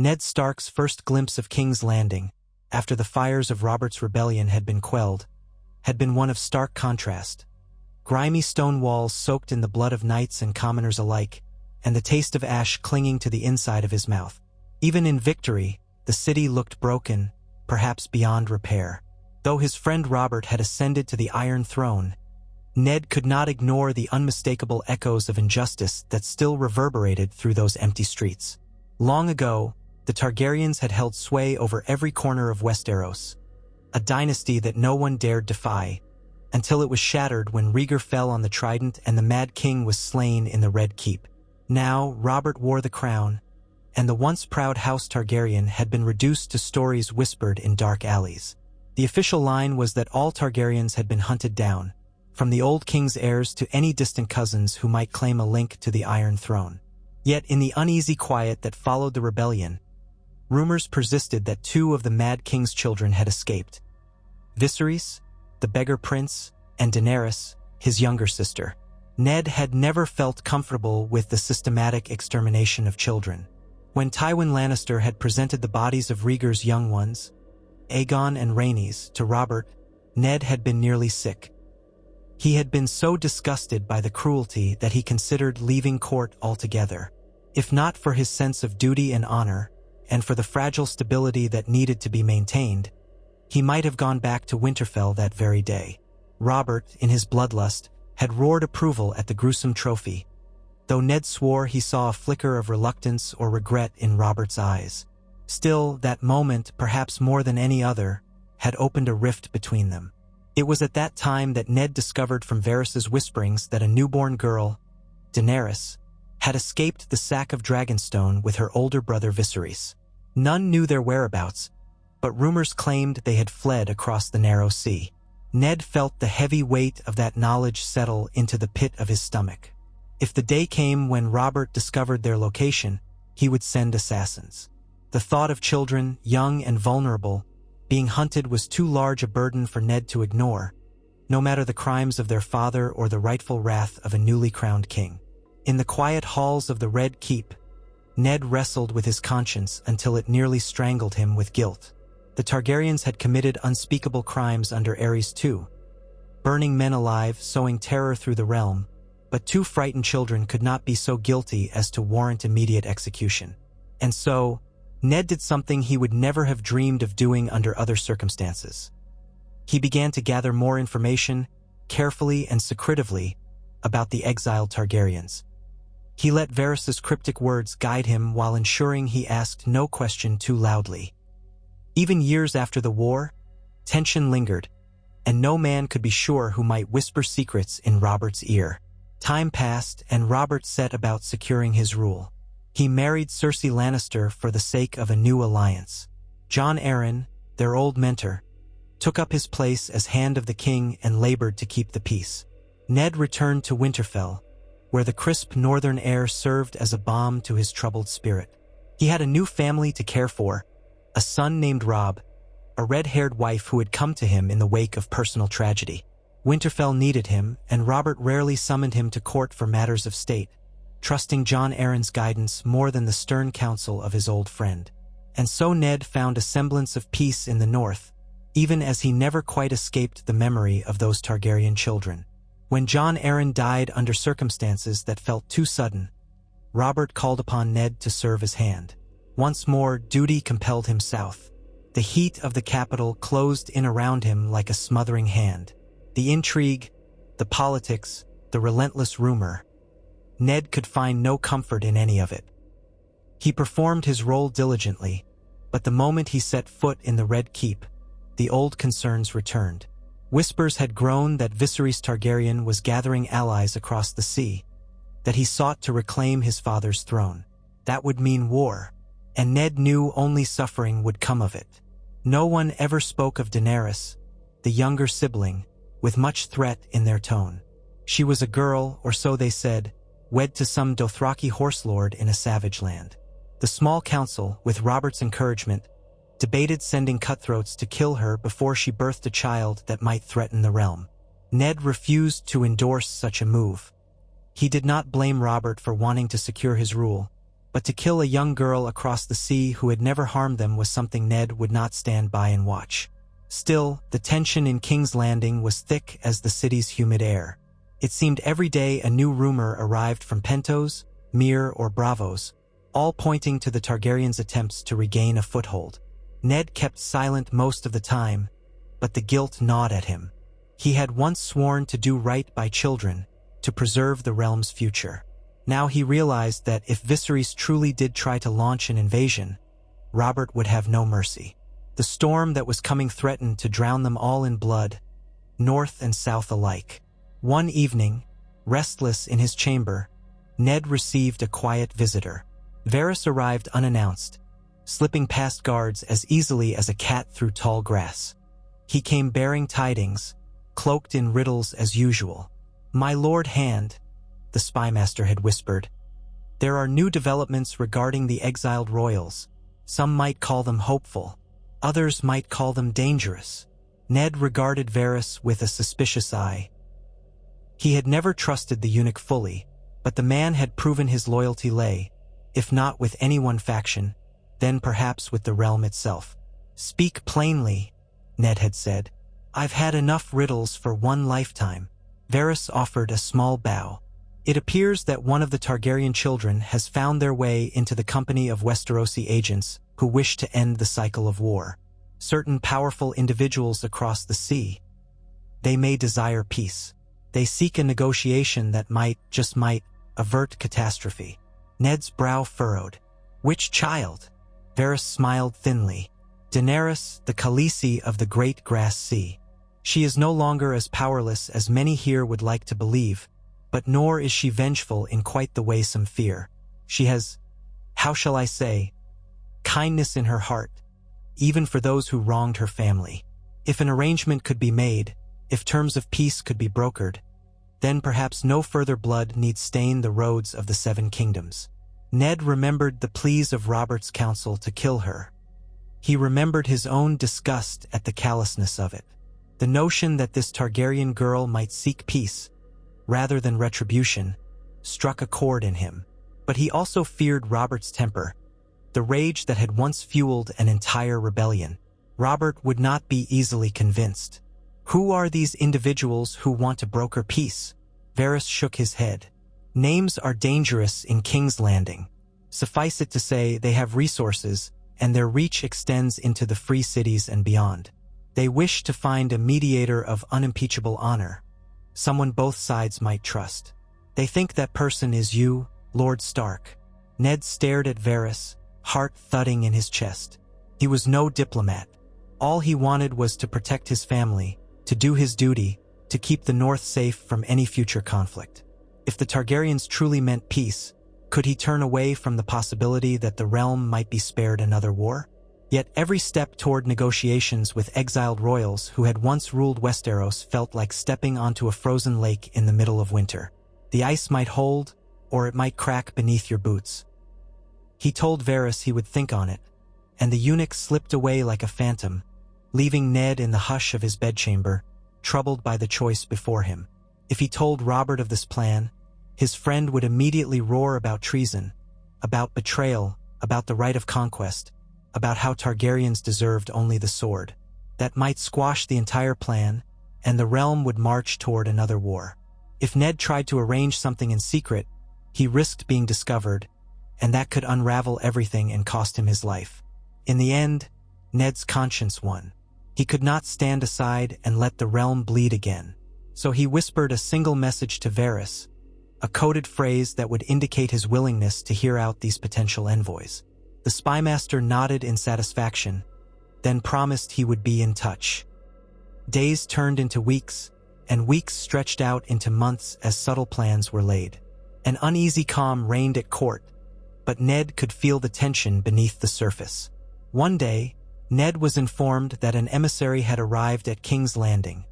Ned Stark's first glimpse of King's Landing, after the fires of Robert's rebellion had been quelled, had been one of stark contrast. Grimy stone walls soaked in the blood of knights and commoners alike, and the taste of ash clinging to the inside of his mouth. Even in victory, the city looked broken, perhaps beyond repair. Though his friend Robert had ascended to the Iron Throne, Ned could not ignore the unmistakable echoes of injustice that still reverberated through those empty streets. Long ago, the Targaryens had held sway over every corner of Westeros, a dynasty that no one dared defy, until it was shattered when Rhaegar fell on the Trident and the Mad King was slain in the Red Keep. Now, Robert wore the crown, and the once proud House Targaryen had been reduced to stories whispered in dark alleys. The official line was that all Targaryens had been hunted down, from the old king's heirs to any distant cousins who might claim a link to the Iron Throne. Yet in the uneasy quiet that followed the rebellion, rumors persisted that 2 of the Mad King's children had escaped: Viserys, the beggar prince, and Daenerys, his younger sister. Ned had never felt comfortable with the systematic extermination of children. When Tywin Lannister had presented the bodies of Rhaegar's young ones, Aegon and Rhaenys, to Robert, Ned had been nearly sick. He had been so disgusted by the cruelty that he considered leaving court altogether. If not for his sense of duty and honor, and for the fragile stability that needed to be maintained, he might have gone back to Winterfell that very day. Robert, in his bloodlust, had roared approval at the gruesome trophy, though Ned swore he saw a flicker of reluctance or regret in Robert's eyes. Still, that moment, perhaps more than any other, had opened a rift between them. It was at that time that Ned discovered from Varys's whisperings that a newborn girl, Daenerys, had escaped the sack of Dragonstone with her older brother Viserys. None knew their whereabouts, but rumors claimed they had fled across the narrow sea. Ned felt the heavy weight of that knowledge settle into the pit of his stomach. If the day came when Robert discovered their location, he would send assassins. The thought of children, young and vulnerable, being hunted was too large a burden for Ned to ignore, no matter the crimes of their father or the rightful wrath of a newly crowned king. In the quiet halls of the Red Keep, Ned wrestled with his conscience until it nearly strangled him with guilt. The Targaryens had committed unspeakable crimes under Aerys II, burning men alive, sowing terror through the realm, but 2 frightened children could not be so guilty as to warrant immediate execution. And so, Ned did something he would never have dreamed of doing under other circumstances. He began to gather more information, carefully and secretively, about the exiled Targaryens. He let Varys's cryptic words guide him while ensuring he asked no question too loudly. Even years after the war, tension lingered, and no man could be sure who might whisper secrets in Robert's ear. Time passed, and Robert set about securing his rule. He married Cersei Lannister for the sake of a new alliance. Jon Arryn, their old mentor, took up his place as Hand of the King and labored to keep the peace. Ned returned to Winterfell, where the crisp northern air served as a balm to his troubled spirit. He had a new family to care for, a son named Robb, a red-haired wife who had come to him in the wake of personal tragedy. Winterfell needed him, and Robert rarely summoned him to court for matters of state, trusting Jon Arryn's guidance more than the stern counsel of his old friend. And so Ned found a semblance of peace in the north, even as he never quite escaped the memory of those Targaryen children. When Jon Arryn died under circumstances that felt too sudden, Robert called upon Ned to serve as hand. Once more, duty compelled him south. The heat of the capital closed in around him like a smothering hand. The intrigue, the politics, the relentless rumor. Ned could find no comfort in any of it. He performed his role diligently, but the moment he set foot in the Red Keep, the old concerns returned. Whispers had grown that Viserys Targaryen was gathering allies across the sea, that he sought to reclaim his father's throne. That would mean war, and Ned knew only suffering would come of it. No one ever spoke of Daenerys, the younger sibling, with much threat in their tone. She was a girl, or so they said, wed to some Dothraki horse lord in a savage land. The small council, with Robert's encouragement, debated sending cutthroats to kill her before she birthed a child that might threaten the realm. Ned refused to endorse such a move. He did not blame Robert for wanting to secure his rule, but to kill a young girl across the sea who had never harmed them was something Ned would not stand by and watch. Still, the tension in King's Landing was thick as the city's humid air. It seemed every day a new rumor arrived from Pentos, Myr, or Braavos, all pointing to the Targaryens' attempts to regain a foothold. Ned kept silent most of the time, but the guilt gnawed at him. He had once sworn to do right by children, to preserve the realm's future. Now he realized that if Viserys truly did try to launch an invasion, Robert would have no mercy. The storm that was coming threatened to drown them all in blood, north and south alike. One evening, restless in his chamber, Ned received a quiet visitor. Varys arrived unannounced, slipping past guards as easily as a cat through tall grass. He came bearing tidings, cloaked in riddles as usual. "My Lord Hand," the spymaster had whispered, "there are new developments regarding the exiled royals. Some might call them hopeful. Others might call them dangerous." Ned regarded Varys with a suspicious eye. He had never trusted the eunuch fully, but the man had proven his loyalty lay, if not with any one faction, then perhaps with the realm itself. "Speak plainly," Ned had said. "I've had enough riddles for one lifetime." Varys offered a small bow. "It appears that one of the Targaryen children has found their way into the company of Westerosi agents who wish to end the cycle of war. Certain powerful individuals across the sea. They may desire peace. They seek a negotiation that might, just might, avert catastrophe." Ned's brow furrowed. "Which child?" Varys smiled thinly. "Daenerys, the Khaleesi of the Great Grass Sea. She is no longer as powerless as many here would like to believe, but nor is she vengeful in quite the way some fear. She has, how shall I say, kindness in her heart, even for those who wronged her family. If an arrangement could be made, if terms of peace could be brokered, then perhaps no further blood need stain the roads of the Seven Kingdoms." Ned remembered the pleas of Robert's council to kill her. He remembered his own disgust at the callousness of it. The notion that this Targaryen girl might seek peace, rather than retribution, struck a chord in him. But he also feared Robert's temper, the rage that had once fueled an entire rebellion. Robert would not be easily convinced. "Who are these individuals who want to broker peace?" Varys shook his head. "Names are dangerous in King's Landing. Suffice it to say they have resources, and their reach extends into the free cities and beyond. They wish to find a mediator of unimpeachable honor, someone both sides might trust. They think that person is you, Lord Stark." Ned stared at Varys, heart thudding in his chest. He was no diplomat. All he wanted was to protect his family, to do his duty, to keep the North safe from any future conflict. If the Targaryens truly meant peace, could he turn away from the possibility that the realm might be spared another war? Yet every step toward negotiations with exiled royals who had once ruled Westeros felt like stepping onto a frozen lake in the middle of winter. The ice might hold, or it might crack beneath your boots. He told Varys he would think on it, and the eunuch slipped away like a phantom, leaving Ned in the hush of his bedchamber, troubled by the choice before him. If he told Robert of this plan, his friend would immediately roar about treason, about betrayal, about the right of conquest, about how Targaryens deserved only the sword. That might squash the entire plan, and the realm would march toward another war. If Ned tried to arrange something in secret, he risked being discovered, and that could unravel everything and cost him his life. In the end, Ned's conscience won. He could not stand aside and let the realm bleed again. So he whispered a single message to Varys, a coded phrase that would indicate his willingness to hear out these potential envoys. The spymaster nodded in satisfaction, then promised he would be in touch. Days turned into weeks, and weeks stretched out into months as subtle plans were laid. An uneasy calm reigned at court, but Ned could feel the tension beneath the surface. One day, Ned was informed that an emissary had arrived at King's Landing,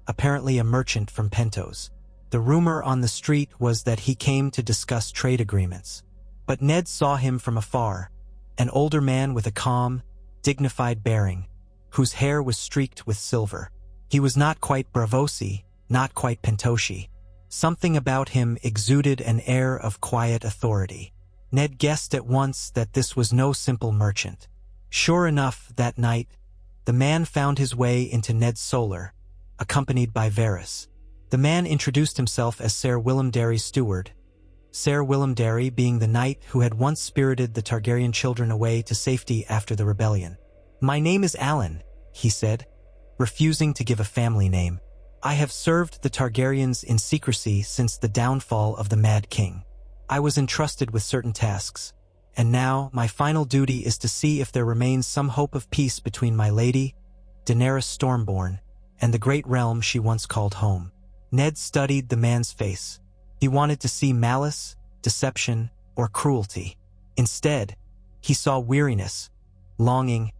apparently a merchant from Pentos. The rumor on the street was that he came to discuss trade agreements. But Ned saw him from afar, an older man with a calm, dignified bearing, whose hair was streaked with silver. He was not quite Braavosi, not quite Pentoshi. Something about him exuded an air of quiet authority. Ned guessed at once that this was no simple merchant. Sure enough, that night, the man found his way into Ned's solar, accompanied by Varys. The man introduced himself as Ser Willem Darry's steward, Ser Willem Darry being the knight who had once spirited the Targaryen children away to safety after the rebellion. "My name is Alan," he said, refusing to give a family name. "I have served the Targaryens in secrecy since the downfall of the Mad King. I was entrusted with certain tasks, and now my final duty is to see if there remains some hope of peace between my lady, Daenerys Stormborn, and the great realm she once called home." Ned studied the man's face. He wanted to see malice, deception, or cruelty. Instead, he saw weariness, longing,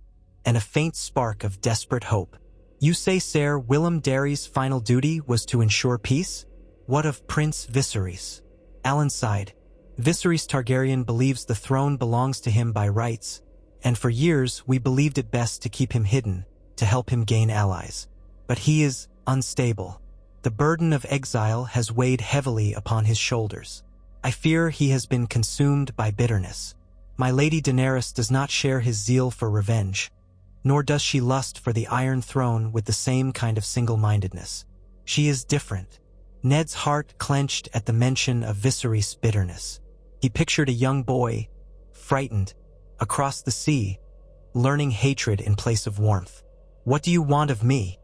and a faint spark of desperate hope. "You say Ser Willem Darry's final duty was to ensure peace? What of Prince Viserys?" Alan sighed. "Viserys Targaryen believes the throne belongs to him by rights, and for years we believed it best to keep him hidden, to help him gain allies. But he is unstable. The burden of exile has weighed heavily upon his shoulders. I fear he has been consumed by bitterness. My lady Daenerys does not share his zeal for revenge, nor does she lust for the Iron Throne with the same kind of single-mindedness. She is different." Ned's heart clenched at the mention of Viserys' bitterness. He pictured a young boy, frightened, across the sea, learning hatred in place of warmth. "What do you want of me?"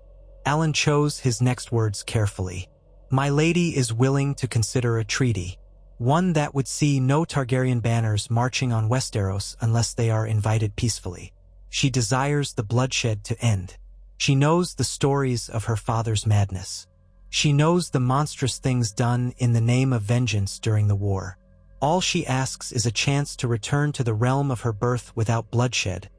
Alan chose his next words carefully. "My lady is willing to consider a treaty, one that would see no Targaryen banners marching on Westeros unless they are invited peacefully. She desires the bloodshed to end. She knows the stories of her father's madness. She knows the monstrous things done in the name of vengeance during the war. All she asks is a chance to return to the realm of her birth without bloodshed,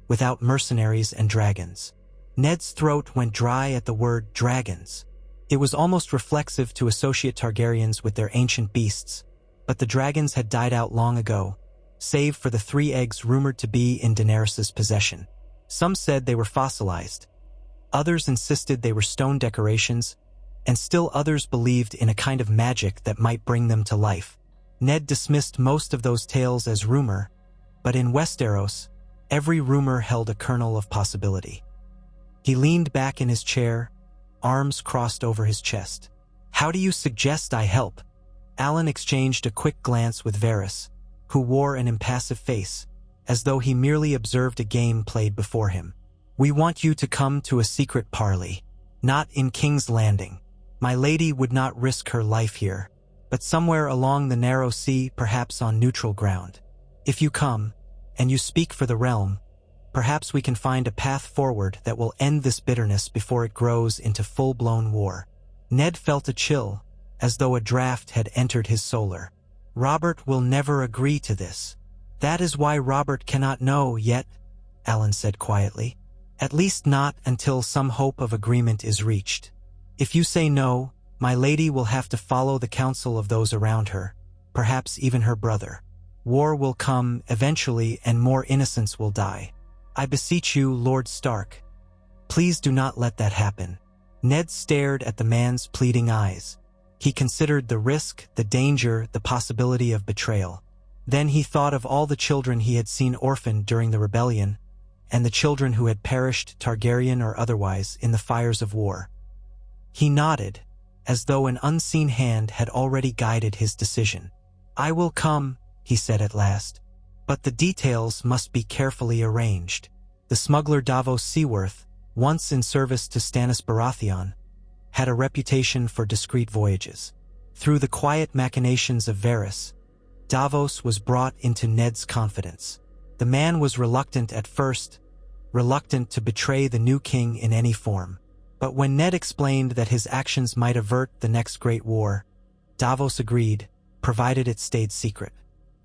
without mercenaries and dragons." Ned's throat went dry at the word dragons. It was almost reflexive to associate Targaryens with their ancient beasts, but the dragons had died out long ago, save for the 3 eggs rumored to be in Daenerys' possession. Some said they were fossilized. Others insisted they were stone decorations, and still others believed in a kind of magic that might bring them to life. Ned dismissed most of those tales as rumor, but in Westeros, every rumor held a kernel of possibility. He leaned back in his chair, arms crossed over his chest. "How do you suggest I help?" Alan exchanged a quick glance with Varys, who wore an impassive face, as though he merely observed a game played before him. "We want you to come to a secret parley, not in King's Landing. My lady would not risk her life here, but somewhere along the narrow sea, perhaps on neutral ground. If you come, and you speak for the realm, perhaps we can find a path forward that will end this bitterness before it grows into full-blown war." Ned felt a chill, as though a draft had entered his solar. "Robert will never agree to this." "That is why Robert cannot know yet," Alan said quietly. "At least not until some hope of agreement is reached. If you say no, my lady will have to follow the counsel of those around her, perhaps even her brother. War will come eventually and more innocents will die. I beseech you, Lord Stark, please do not let that happen." Ned stared at the man's pleading eyes. He considered the risk, the danger, the possibility of betrayal. Then he thought of all the children he had seen orphaned during the rebellion, and the children who had perished, Targaryen or otherwise, in the fires of war. He nodded, as though an unseen hand had already guided his decision. "I will come," he said at last, "but the details must be carefully arranged." The smuggler Davos Seaworth, once in service to Stannis Baratheon, had a reputation for discreet voyages. Through the quiet machinations of Varys, Davos was brought into Ned's confidence. The man was reluctant at first, reluctant to betray the new king in any form. But when Ned explained that his actions might avert the next great war, Davos agreed, provided it stayed secret.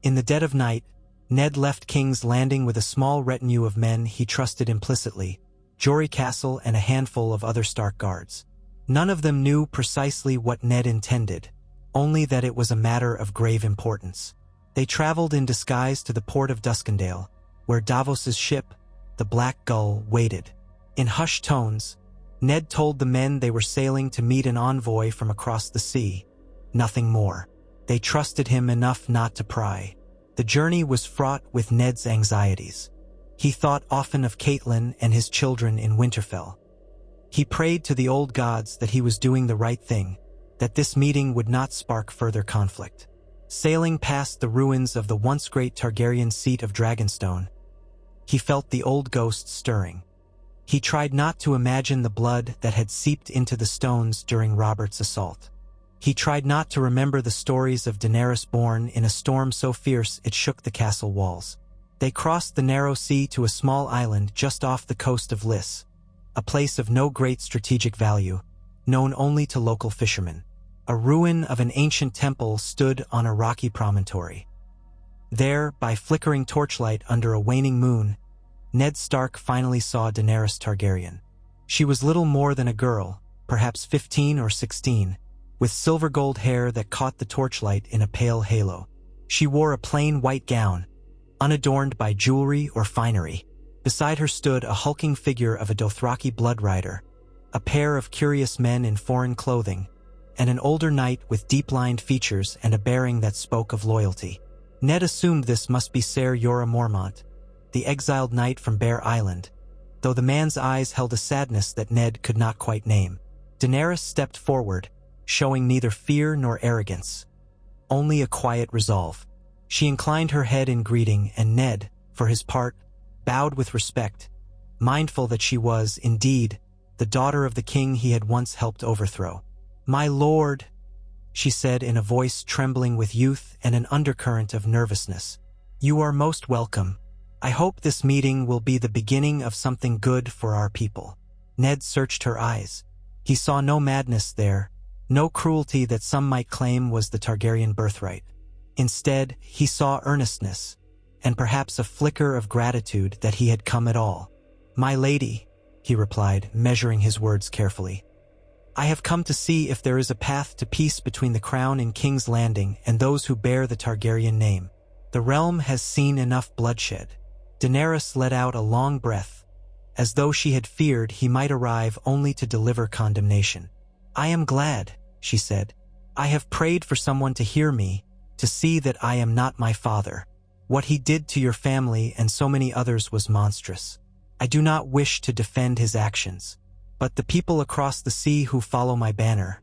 In the dead of night, Ned left King's Landing with a small retinue of men he trusted implicitly, Jory Castle and a handful of other Stark guards. None of them knew precisely what Ned intended, only that it was a matter of grave importance. They traveled in disguise to the port of Duskendale, where Davos's ship, the Black Gull, waited. In hushed tones, Ned told the men they were sailing to meet an envoy from across the sea. Nothing more. They trusted him enough not to pry. The journey was fraught with Ned's anxieties. He thought often of Catelyn and his children in Winterfell. He prayed to the old gods that he was doing the right thing, that this meeting would not spark further conflict. Sailing past the ruins of the once great Targaryen seat of Dragonstone, he felt the old ghosts stirring. He tried not to imagine the blood that had seeped into the stones during Robert's assault. He tried not to remember the stories of Daenerys born in a storm so fierce it shook the castle walls. They crossed the narrow sea to a small island just off the coast of Lys, a place of no great strategic value, known only to local fishermen. A ruin of an ancient temple stood on a rocky promontory. There, by flickering torchlight under a waning moon, Ned Stark finally saw Daenerys Targaryen. She was little more than a girl, perhaps 15 or 16, with silver gold hair that caught the torchlight in a pale halo. She wore a plain white gown, unadorned by jewelry or finery. Beside her stood a hulking figure of a Dothraki blood rider, a pair of curious men in foreign clothing, and an older knight with deep-lined features and a bearing that spoke of loyalty. Ned assumed this must be Ser Jorah Mormont, the exiled knight from Bear Island, though the man's eyes held a sadness that Ned could not quite name. Daenerys stepped forward, showing neither fear nor arrogance, only a quiet resolve. She inclined her head in greeting, and Ned, for his part, bowed with respect, mindful that she was, indeed, the daughter of the king he had once helped overthrow. "My lord," she said in a voice trembling with youth and an undercurrent of nervousness, "you are most welcome. I hope this meeting will be the beginning of something good for our people." Ned searched her eyes. He saw no madness there, no cruelty that some might claim was the Targaryen birthright. Instead, he saw earnestness, and perhaps a flicker of gratitude that he had come at all. "My lady," he replied, measuring his words carefully, "I have come to see if there is a path to peace between the crown in King's Landing and those who bear the Targaryen name. The realm has seen enough bloodshed." Daenerys let out a long breath, as though she had feared he might arrive only to deliver condemnation. "I am glad," she said. "I have prayed for someone to hear me, to see that I am not my father. What he did to your family and so many others was monstrous. I do not wish to defend his actions. But the people across the sea who follow my banner,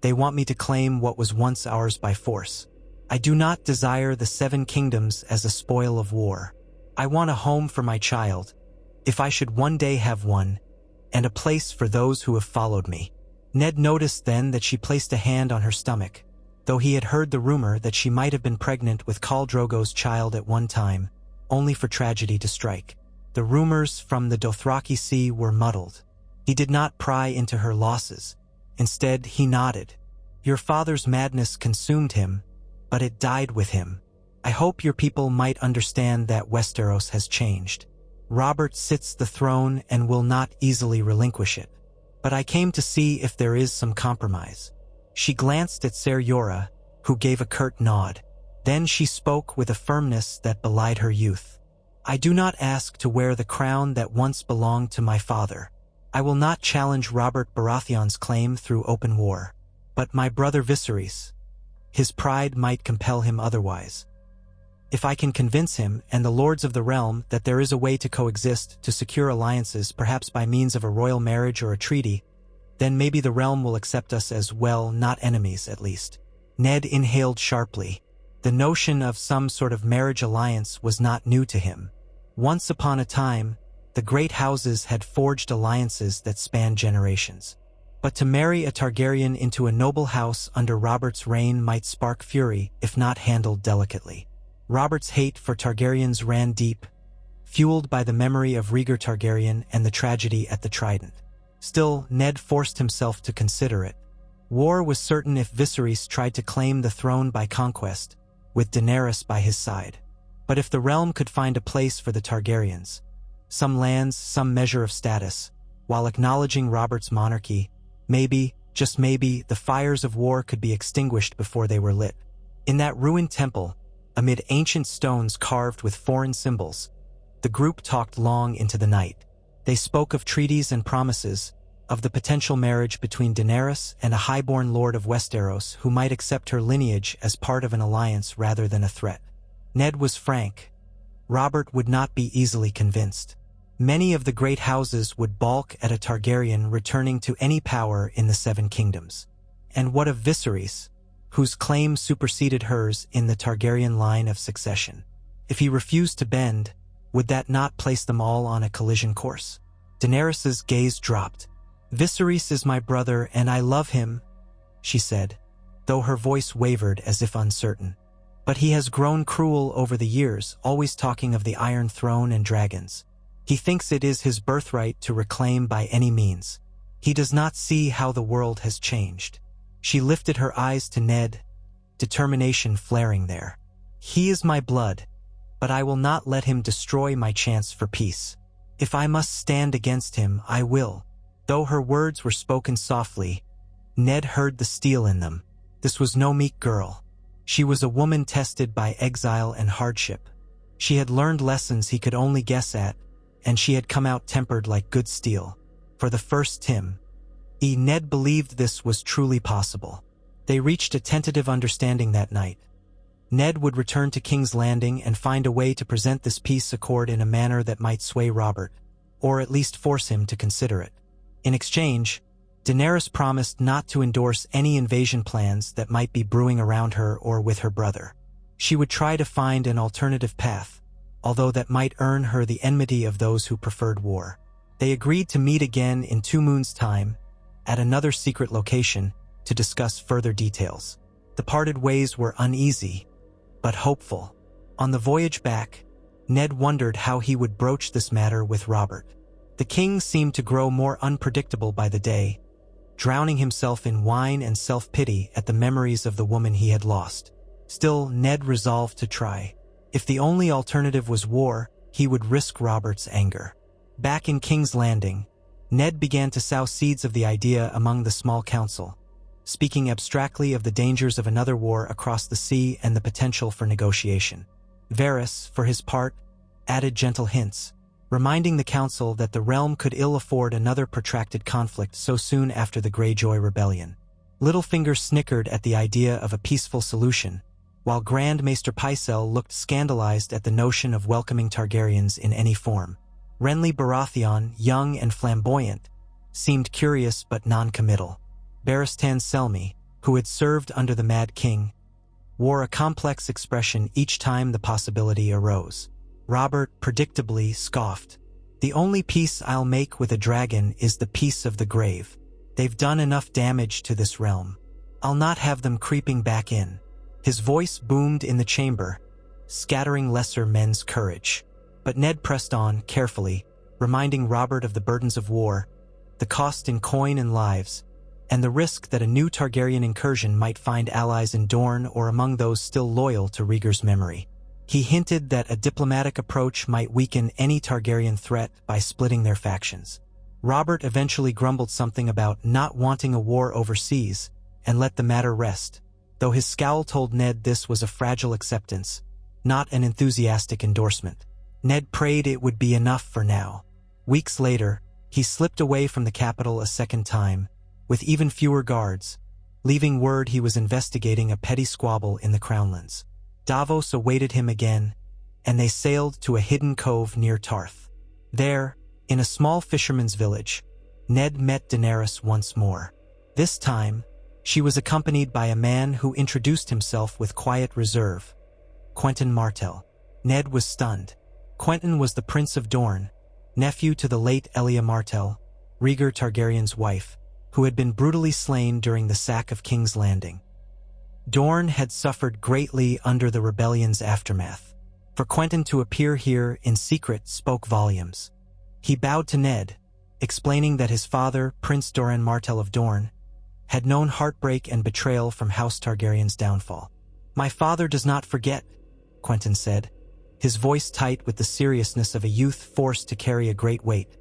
they want me to claim what was once ours by force. I do not desire the 7 kingdoms as a spoil of war. I want a home for my child, if I should one day have one, and a place for those who have followed me." Ned noticed then that she placed a hand on her stomach, though he had heard the rumor that she might have been pregnant with Khal Drogo's child at one time, only for tragedy to strike. The rumors from the Dothraki Sea were muddled. He did not pry into her losses. Instead, he nodded. "Your father's madness consumed him, but it died with him. I hope your people might understand that Westeros has changed. Robert sits the throne and will not easily relinquish it. But I came to see if there is some compromise." She glanced at Ser Jorah, who gave a curt nod. Then she spoke with a firmness that belied her youth. "I do not ask to wear the crown that once belonged to my father. I will not challenge Robert Baratheon's claim through open war. But my brother Viserys, his pride might compel him otherwise. If I can convince him and the lords of the realm that there is a way to coexist, to secure alliances, perhaps by means of a royal marriage or a treaty, then maybe the realm will accept us as, well, not enemies at least." Ned inhaled sharply. The notion of some sort of marriage alliance was not new to him. Once upon a time, the great houses had forged alliances that spanned generations. But to marry a Targaryen into a noble house under Robert's reign might spark fury if not handled delicately. Robert's hate for Targaryens ran deep, fueled by the memory of Rhaegar Targaryen and the tragedy at the Trident. Still, Ned forced himself to consider it. War was certain if Viserys tried to claim the throne by conquest, with Daenerys by his side. But if the realm could find a place for the Targaryens, some lands, some measure of status, while acknowledging Robert's monarchy, maybe, just maybe, the fires of war could be extinguished before they were lit. In that ruined temple, amid ancient stones carved with foreign symbols, the group talked long into the night. They spoke of treaties and promises, of the potential marriage between Daenerys and a highborn lord of Westeros who might accept her lineage as part of an alliance rather than a threat. Ned was frank. Robert would not be easily convinced. Many of the great houses would balk at a Targaryen returning to any power in the Seven Kingdoms. And what of Viserys, whose claim superseded hers in the Targaryen line of succession? If he refused to bend, would that not place them all on a collision course? Daenerys's gaze dropped. "Viserys is my brother and I love him," she said, though her voice wavered as if uncertain. "But he has grown cruel over the years, always talking of the Iron Throne and dragons. He thinks it is his birthright to reclaim by any means. He does not see how the world has changed." She lifted her eyes to Ned, determination flaring there. "He is my blood, but I will not let him destroy my chance for peace. If I must stand against him, I will." Though her words were spoken softly, Ned heard the steel in them. This was no meek girl. She was a woman tested by exile and hardship. She had learned lessons he could only guess at, and she had come out tempered like good steel. For the first time, Ned believed this was truly possible. They reached a tentative understanding that night. Ned would return to King's Landing and find a way to present this peace accord in a manner that might sway Robert, or at least force him to consider it. In exchange, Daenerys promised not to endorse any invasion plans that might be brewing around her or with her brother. She would try to find an alternative path, although that might earn her the enmity of those who preferred war. They agreed to meet again in 2 moons' time, at another secret location, to discuss further details. The parted ways were uneasy, but hopeful. On the voyage back, Ned wondered how he would broach this matter with Robert. The king seemed to grow more unpredictable by the day, drowning himself in wine and self-pity at the memories of the woman he had lost. Still, Ned resolved to try. If the only alternative was war, he would risk Robert's anger. Back in King's Landing, Ned began to sow seeds of the idea among the small council, speaking abstractly of the dangers of another war across the sea and the potential for negotiation. Varys, for his part, added gentle hints, reminding the council that the realm could ill afford another protracted conflict so soon after the Greyjoy rebellion. Littlefinger snickered at the idea of a peaceful solution, while Grand Maester Pycelle looked scandalized at the notion of welcoming Targaryens in any form. Renly Baratheon, young and flamboyant, seemed curious but non-committal. Barristan Selmy, who had served under the Mad King, wore a complex expression each time the possibility arose. Robert predictably scoffed. "The only peace I'll make with a dragon is the peace of the grave. They've done enough damage to this realm. I'll not have them creeping back in." His voice boomed in the chamber, scattering lesser men's courage. But Ned pressed on, carefully, reminding Robert of the burdens of war, the cost in coin and lives, and the risk that a new Targaryen incursion might find allies in Dorne or among those still loyal to Rhaegar's memory. He hinted that a diplomatic approach might weaken any Targaryen threat by splitting their factions. Robert eventually grumbled something about not wanting a war overseas and let the matter rest, though his scowl told Ned this was a fragile acceptance, not an enthusiastic endorsement. Ned prayed it would be enough for now. Weeks later, he slipped away from the capital a second time, with even fewer guards, leaving word he was investigating a petty squabble in the Crownlands. Davos awaited him again, and they sailed to a hidden cove near Tarth. There, in a small fisherman's village, Ned met Daenerys once more. This time, she was accompanied by a man who introduced himself with quiet reserve, Quentyn Martell. Ned was stunned. Quentyn was the Prince of Dorne, nephew to the late Elia Martell, Rhaegar Targaryen's wife, who had been brutally slain during the sack of King's Landing. Dorne had suffered greatly under the rebellion's aftermath. For Quentyn to appear here in secret spoke volumes. He bowed to Ned, explaining that his father, Prince Doran Martell of Dorne, had known heartbreak and betrayal from House Targaryen's downfall. "My father does not forget," Quentyn said, his voice tight with the seriousness of a youth forced to carry a great weight.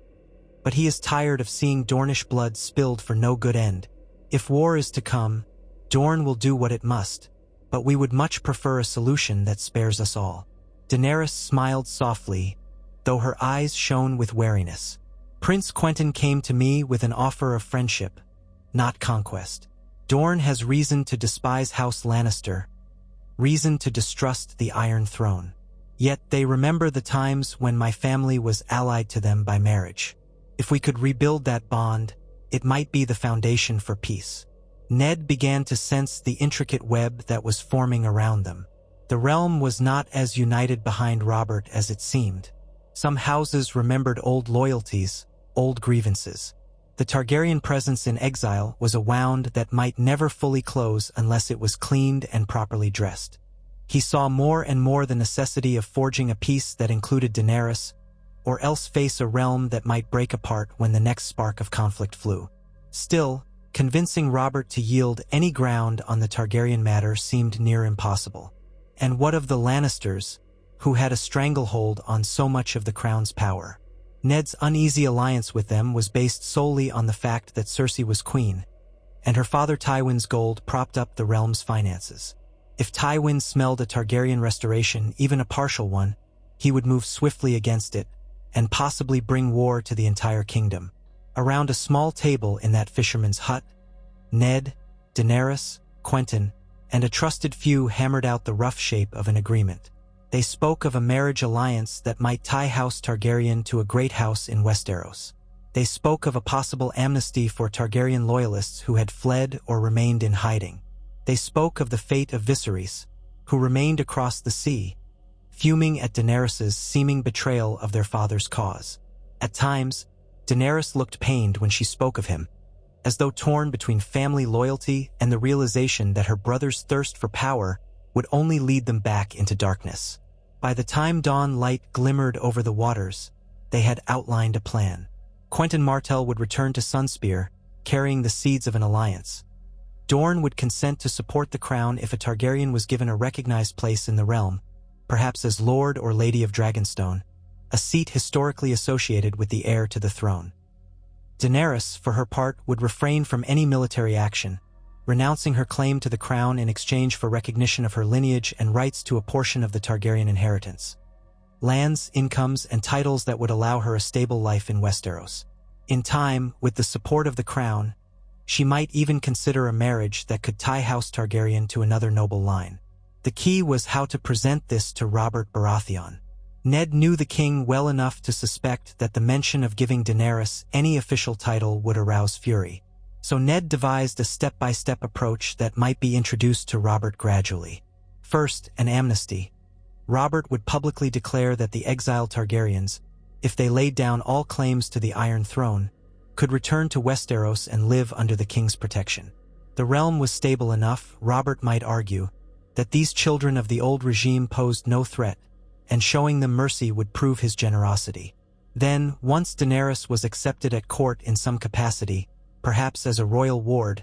"But he is tired of seeing Dornish blood spilled for no good end. If war is to come, Dorne will do what it must, but we would much prefer a solution that spares us all." Daenerys smiled softly, though her eyes shone with wariness. "Prince Quentyn came to me with an offer of friendship, not conquest. Dorne has reason to despise House Lannister, reason to distrust the Iron Throne. Yet they remember the times when my family was allied to them by marriage. If we could rebuild that bond, it might be the foundation for peace. Ned began to sense the intricate web that was forming around them. The realm was not as united behind Robert as it seemed. Some houses remembered old loyalties, old grievances. The Targaryen presence in exile was a wound that might never fully close unless it was cleaned and properly dressed. He saw more and more the necessity of forging a peace that included Daenerys, or else face a realm that might break apart when the next spark of conflict flew. Still, convincing Robert to yield any ground on the Targaryen matter seemed near impossible. And what of the Lannisters, who had a stranglehold on so much of the crown's power? Ned's uneasy alliance with them was based solely on the fact that Cersei was queen, and her father Tywin's gold propped up the realm's finances. If Tywin smelled a Targaryen restoration, even a partial one, he would move swiftly against it, and possibly bring war to the entire kingdom. Around a small table in that fisherman's hut, Ned, Daenerys, Quentyn, and a trusted few hammered out the rough shape of an agreement. They spoke of a marriage alliance that might tie House Targaryen to a great house in Westeros. They spoke of a possible amnesty for Targaryen loyalists who had fled or remained in hiding. They spoke of the fate of Viserys, who remained across the sea, fuming at Daenerys' seeming betrayal of their father's cause. At times, Daenerys looked pained when she spoke of him, as though torn between family loyalty and the realization that her brother's thirst for power would only lead them back into darkness. By the time dawn light glimmered over the waters, they had outlined a plan. Quentyn Martell would return to Sunspear, carrying the seeds of an alliance. Dorne would consent to support the crown if a Targaryen was given a recognized place in the realm, perhaps as Lord or Lady of Dragonstone, a seat historically associated with the heir to the throne. Daenerys, for her part, would refrain from any military action, renouncing her claim to the crown in exchange for recognition of her lineage and rights to a portion of the Targaryen inheritance. Lands, incomes, and titles that would allow her a stable life in Westeros. In time, with the support of the crown, she might even consider a marriage that could tie House Targaryen to another noble line. The key was how to present this to Robert Baratheon. Ned knew the king well enough to suspect that the mention of giving Daenerys any official title would arouse fury. So Ned devised a step-by-step approach that might be introduced to Robert gradually. First, an amnesty. Robert would publicly declare that the exiled Targaryens, if they laid down all claims to the Iron Throne, could return to Westeros and live under the king's protection. The realm was stable enough, Robert might argue, that these children of the old regime posed no threat, and showing them mercy would prove his generosity. Then, once Daenerys was accepted at court in some capacity, perhaps as a royal ward,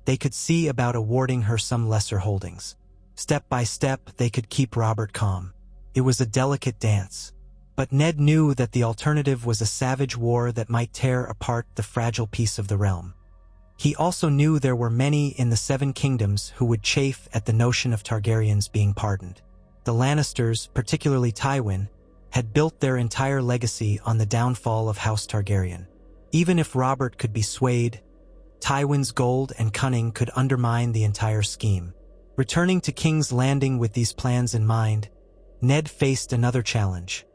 they could see about awarding her some lesser holdings. Step by step, they could keep Robert calm. It was a delicate dance. But Ned knew that the alternative was a savage war that might tear apart the fragile peace of the realm. He also knew there were many in the Seven Kingdoms who would chafe at the notion of Targaryens being pardoned. The Lannisters, particularly Tywin, had built their entire legacy on the downfall of House Targaryen. Even if Robert could be swayed, Tywin's gold and cunning could undermine the entire scheme. Returning to King's Landing with these plans in mind, Ned faced another challenge: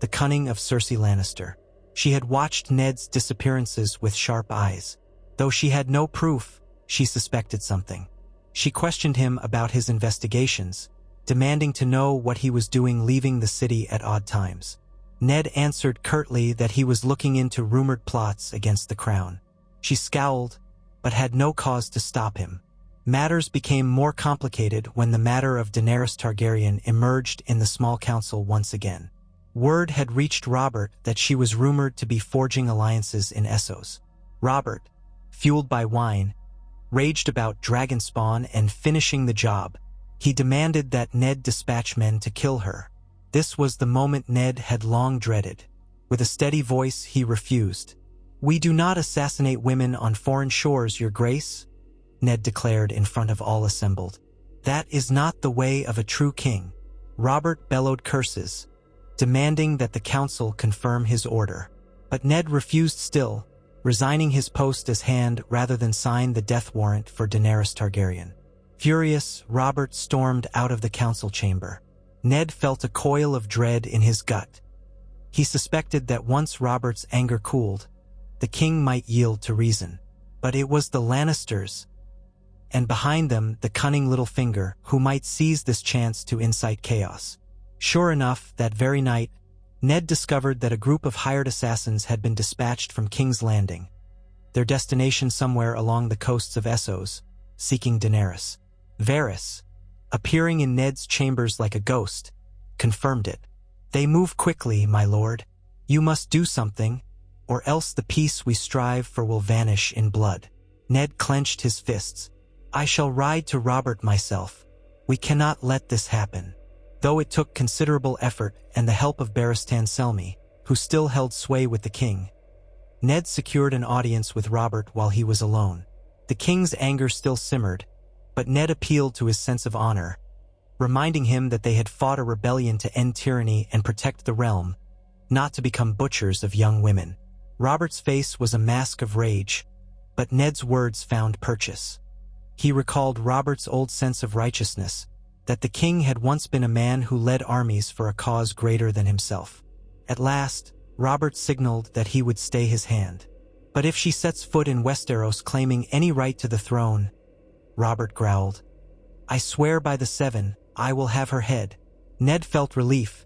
the cunning of Cersei Lannister. She had watched Ned's disappearances with sharp eyes. Though she had no proof, she suspected something. She questioned him about his investigations, demanding to know what he was doing leaving the city at odd times. Ned answered curtly that he was looking into rumored plots against the crown. She scowled, but had no cause to stop him. Matters became more complicated when the matter of Daenerys Targaryen emerged in the small council once again. Word had reached Robert that she was rumored to be forging alliances in Essos. Robert, fueled by wine, raged about Dragonspawn and finishing the job. He demanded that Ned dispatch men to kill her. This was the moment Ned had long dreaded. With a steady voice, he refused. "We do not assassinate women on foreign shores, Your Grace," Ned declared in front of all assembled. "That is not the way of a true king." Robert bellowed curses, demanding that the council confirm his order. But Ned refused still, resigning his post as Hand rather than sign the death warrant for Daenerys Targaryen. Furious, Robert stormed out of the council chamber. Ned felt a coil of dread in his gut. He suspected that once Robert's anger cooled, the king might yield to reason. But it was the Lannisters, and behind them the cunning Littlefinger, who might seize this chance to incite chaos. Sure enough, that very night, Ned discovered that a group of hired assassins had been dispatched from King's Landing, their destination somewhere along the coasts of Essos, seeking Daenerys. Varys, appearing in Ned's chambers like a ghost, confirmed it. "They move quickly, my lord. You must do something, or else the peace we strive for will vanish in blood." Ned clenched his fists. "I shall ride to Robert myself. We cannot let this happen." Though it took considerable effort and the help of Barristan Selmy, who still held sway with the king, Ned secured an audience with Robert while he was alone. The king's anger still simmered, but Ned appealed to his sense of honor, reminding him that they had fought a rebellion to end tyranny and protect the realm, not to become butchers of young women. Robert's face was a mask of rage, but Ned's words found purchase. He recalled Robert's old sense of righteousness, that the king had once been a man who led armies for a cause greater than himself. At last, Robert signaled that he would stay his hand. "But if she sets foot in Westeros claiming any right to the throne," Robert growled, "I swear by the Seven, I will have her head." Ned felt relief,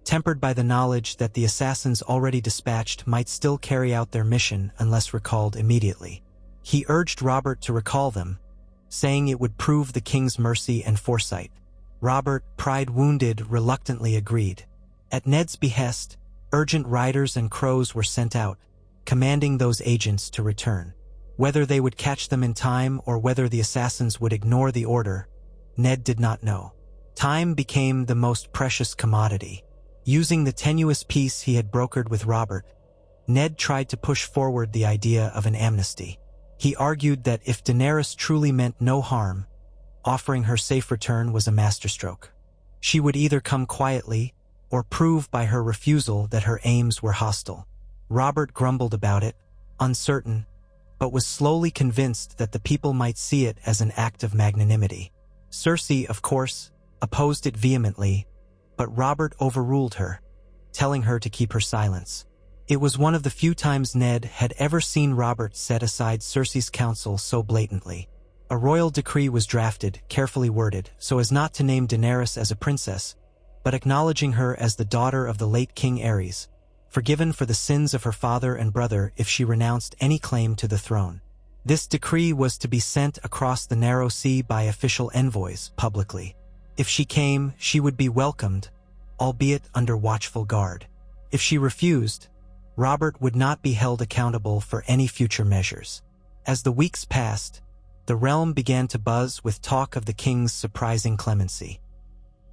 tempered by the knowledge that the assassins already dispatched might still carry out their mission unless recalled immediately. He urged Robert to recall them, saying it would prove the king's mercy and foresight. Robert, pride wounded, reluctantly agreed. At Ned's behest, urgent riders and crows were sent out, commanding those agents to return. Whether they would catch them in time or whether the assassins would ignore the order, Ned did not know. Time became the most precious commodity. Using the tenuous peace he had brokered with Robert, Ned tried to push forward the idea of an amnesty. He argued that if Daenerys truly meant no harm, offering her safe return was a masterstroke. She would either come quietly or prove by her refusal that her aims were hostile. Robert grumbled about it, uncertain, but was slowly convinced that the people might see it as an act of magnanimity. Cersei, of course, opposed it vehemently, but Robert overruled her, telling her to keep her silence. It was one of the few times Ned had ever seen Robert set aside Cersei's counsel so blatantly. A royal decree was drafted, carefully worded, so as not to name Daenerys as a princess, but acknowledging her as the daughter of the late King Aerys, forgiven for the sins of her father and brother if she renounced any claim to the throne. This decree was to be sent across the narrow sea by official envoys, publicly. If she came, she would be welcomed, albeit under watchful guard. If she refused, Robert would not be held accountable for any future measures. As the weeks passed, the realm began to buzz with talk of the king's surprising clemency.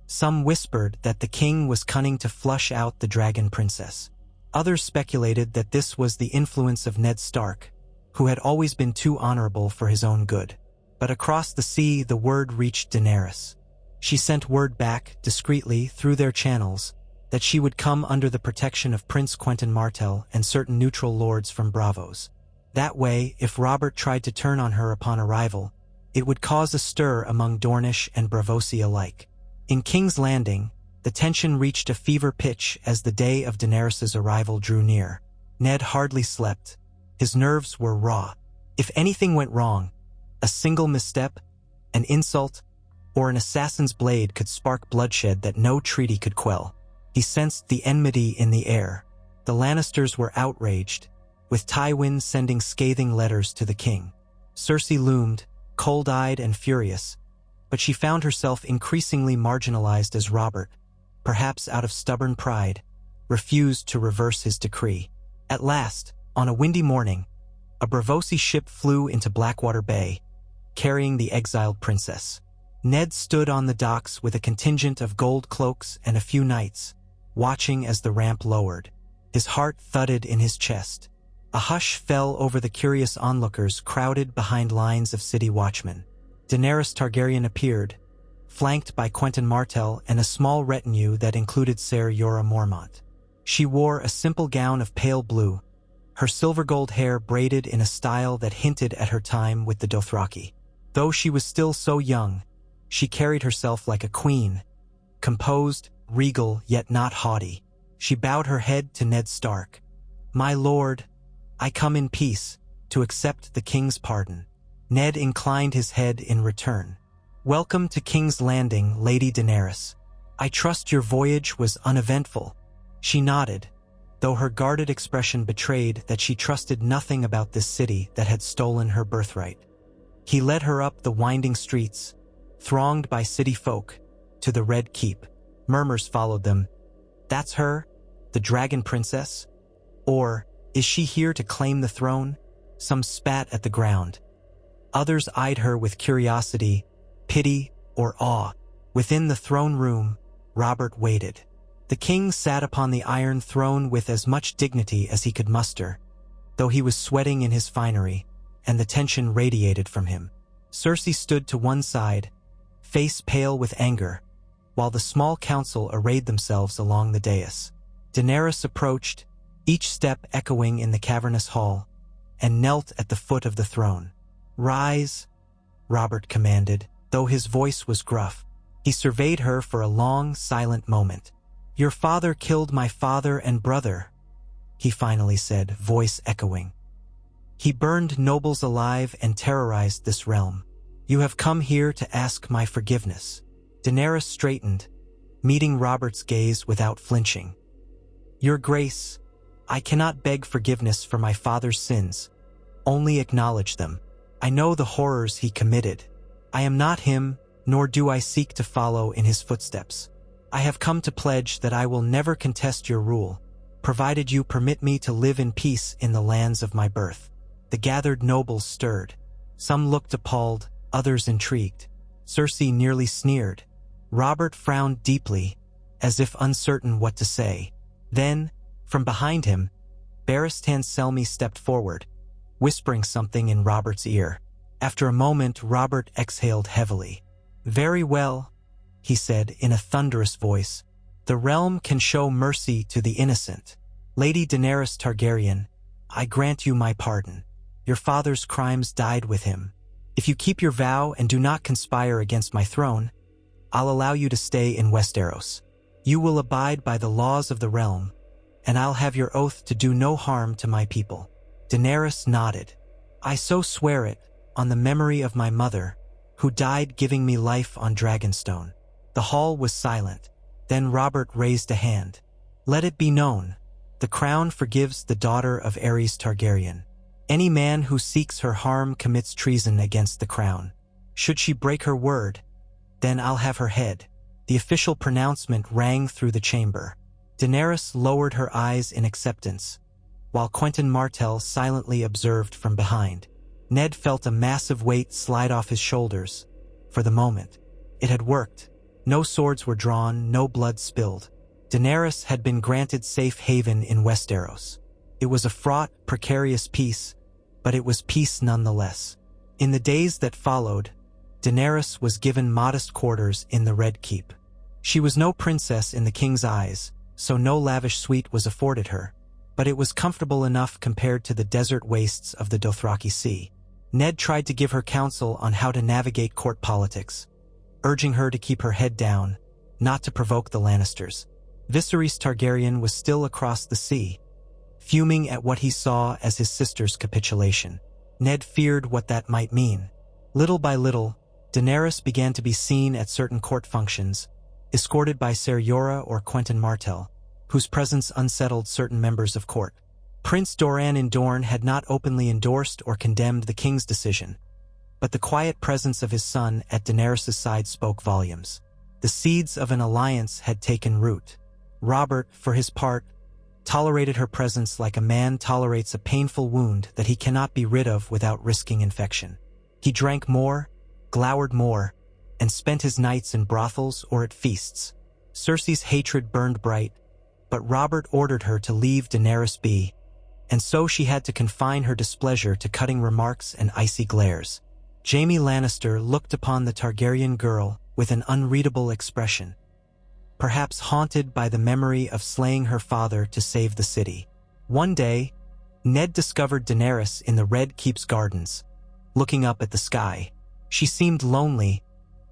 Some whispered that the king was cunning to flush out the dragon princess. Others speculated that this was the influence of Ned Stark, who had always been too honorable for his own good. But across the sea, the word reached Daenerys. She sent word back, discreetly, through their channels, that she would come under the protection of Prince Quentyn Martell and certain neutral lords from Braavos. That way, if Robert tried to turn on her upon arrival, it would cause a stir among Dornish and Braavosi alike. In King's Landing, the tension reached a fever pitch as the day of Daenerys' arrival drew near. Ned hardly slept. His nerves were raw. If anything went wrong, a single misstep, an insult, or an assassin's blade could spark bloodshed that no treaty could quell. He sensed the enmity in the air. The Lannisters were outraged, with Tywin sending scathing letters to the king. Cersei loomed, cold-eyed and furious, but she found herself increasingly marginalized as Robert, perhaps out of stubborn pride, refused to reverse his decree. At last, on a windy morning, a Braavosi ship flew into Blackwater Bay, carrying the exiled princess. Ned stood on the docks with a contingent of gold cloaks and a few knights, watching as the ramp lowered. His heart thudded in his chest. A hush fell over the curious onlookers crowded behind lines of city watchmen. Daenerys Targaryen appeared, flanked by Quentyn Martell and a small retinue that included Ser Jorah Mormont. She wore a simple gown of pale blue, her silver gold hair braided in a style that hinted at her time with the Dothraki. Though she was still so young, she carried herself like a queen, composed, regal, yet not haughty. She bowed her head to Ned Stark. "My lord, I come in peace, to accept the king's pardon." Ned inclined his head in return. "Welcome to King's Landing, Lady Daenerys. I trust your voyage was uneventful." She nodded, though her guarded expression betrayed that she trusted nothing about this city that had stolen her birthright. He led her up the winding streets, thronged by city folk, to the Red Keep. Murmurs followed them. "That's her? The Dragon Princess? Or, is she here to claim the throne?" Some spat at the ground. Others eyed her with curiosity, pity, or awe. Within the throne room, Robert waited. The king sat upon the Iron Throne with as much dignity as he could muster, though he was sweating in his finery, and the tension radiated from him. Cersei stood to one side, face pale with anger, while the small council arrayed themselves along the dais. Daenerys approached, each step echoing in the cavernous hall, and knelt at the foot of the throne. "Rise," Robert commanded, though his voice was gruff. He surveyed her for a long, silent moment. "Your father killed my father and brother," he finally said, voice echoing. "He burned nobles alive and terrorized this realm. You have come here to ask my forgiveness." Daenerys straightened, meeting Robert's gaze without flinching. "Your Grace, I cannot beg forgiveness for my father's sins, only acknowledge them. I know the horrors he committed. I am not him, nor do I seek to follow in his footsteps. I have come to pledge that I will never contest your rule, provided you permit me to live in peace in the lands of my birth." The gathered nobles stirred. Some looked appalled, others intrigued. Cersei nearly sneered. Robert frowned deeply, as if uncertain what to say. Then, from behind him, Barristan Selmy stepped forward, whispering something in Robert's ear. After a moment, Robert exhaled heavily. "Very well," he said in a thunderous voice. "The realm can show mercy to the innocent. Lady Daenerys Targaryen, I grant you my pardon. Your father's crimes died with him. If you keep your vow and do not conspire against my throne, I'll allow you to stay in Westeros. You will abide by the laws of the realm, and I'll have your oath to do no harm to my people." Daenerys nodded. "I so swear it, on the memory of my mother, who died giving me life on Dragonstone." The hall was silent. Then Robert raised a hand. "Let it be known, the crown forgives the daughter of Aerys Targaryen. Any man who seeks her harm commits treason against the crown. Should she break her word, then I'll have her head." The official pronouncement rang through the chamber. Daenerys lowered her eyes in acceptance, while Quentyn Martell silently observed from behind. Ned felt a massive weight slide off his shoulders. For the moment, it had worked. No swords were drawn, no blood spilled. Daenerys had been granted safe haven in Westeros. It was a fraught, precarious peace, but it was peace nonetheless. In the days that followed, Daenerys was given modest quarters in the Red Keep. She was no princess in the king's eyes, so no lavish suite was afforded her, but it was comfortable enough compared to the desert wastes of the Dothraki Sea. Ned tried to give her counsel on how to navigate court politics, urging her to keep her head down, not to provoke the Lannisters. Viserys Targaryen was still across the sea, fuming at what he saw as his sister's capitulation. Ned feared what that might mean. Little by little, Daenerys began to be seen at certain court functions, escorted by Ser Jorah or Quentyn Martell, whose presence unsettled certain members of court. Prince Doran Dorne had not openly endorsed or condemned the king's decision, but the quiet presence of his son at Daenerys' side spoke volumes. The seeds of an alliance had taken root. Robert, for his part, tolerated her presence like a man tolerates a painful wound that he cannot be rid of without risking infection. He drank more, glowered more, and spent his nights in brothels or at feasts. Cersei's hatred burned bright, but Robert ordered her to leave Daenerys be, and so she had to confine her displeasure to cutting remarks and icy glares. Jaime Lannister looked upon the Targaryen girl with an unreadable expression, perhaps haunted by the memory of slaying her father to save the city. One day, Ned discovered Daenerys in the Red Keep's gardens, looking up at the sky. She seemed lonely,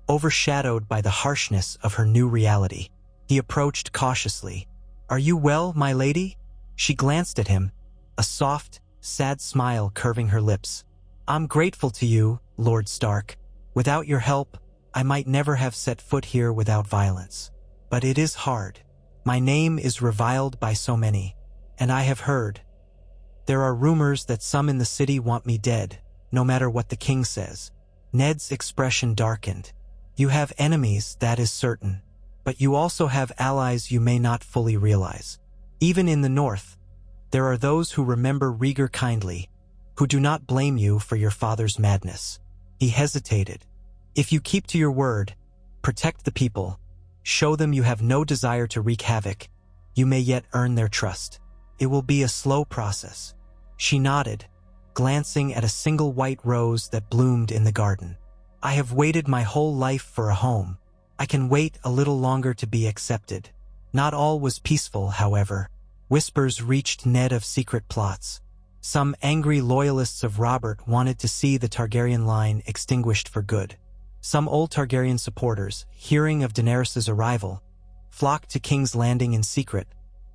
overshadowed by the harshness of her new reality. He approached cautiously. "Are you well, my lady?" She glanced at him, a soft, sad smile curving her lips. "I'm grateful to you, Lord Stark. Without your help, I might never have set foot here without violence. But it is hard. My name is reviled by so many, and I have heard. There are rumors that some in the city want me dead, no matter what the king says." Ned's expression darkened. "You have enemies, that is certain, but you also have allies you may not fully realize. Even in the north, there are those who remember Rhaegar kindly, who do not blame you for your father's madness." He hesitated. "If you keep to your word, protect the people, show them you have no desire to wreak havoc, you may yet earn their trust. It will be a slow process." She nodded, glancing at a single white rose that bloomed in the garden. "I have waited my whole life for a home. I can wait a little longer to be accepted." Not all was peaceful, however. Whispers reached Ned of secret plots. Some angry loyalists of Robert wanted to see the Targaryen line extinguished for good. Some old Targaryen supporters, hearing of Daenerys' arrival, flocked to King's Landing in secret,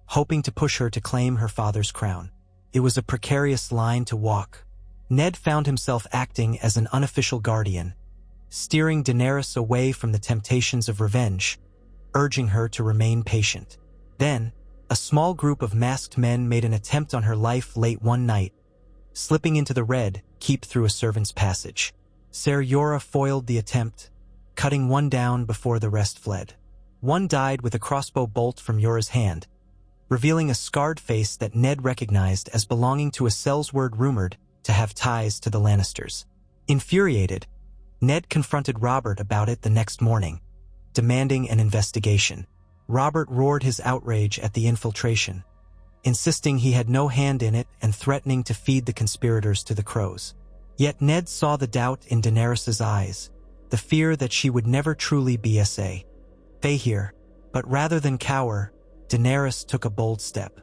hoping to push her to claim her father's crown. It was a precarious line to walk. Ned found himself acting as an unofficial guardian, steering Daenerys away from the temptations of revenge, urging her to remain patient. Then, a small group of masked men made an attempt on her life late one night, slipping into the Red Keep through a servant's passage. Ser Jorah foiled the attempt, cutting one down before the rest fled. One died with a crossbow bolt from Jorah's hand, revealing a scarred face that Ned recognized as belonging to a Sellsword rumored to have ties to the Lannisters. Infuriated, Ned confronted Robert about it the next morning, demanding an investigation. Robert roared his outrage at the infiltration, insisting he had no hand in it and threatening to feed the conspirators to the crows. Yet Ned saw the doubt in Daenerys' eyes, the fear that she would never truly be S.A. Fahir. But rather than cower, Daenerys took a bold step.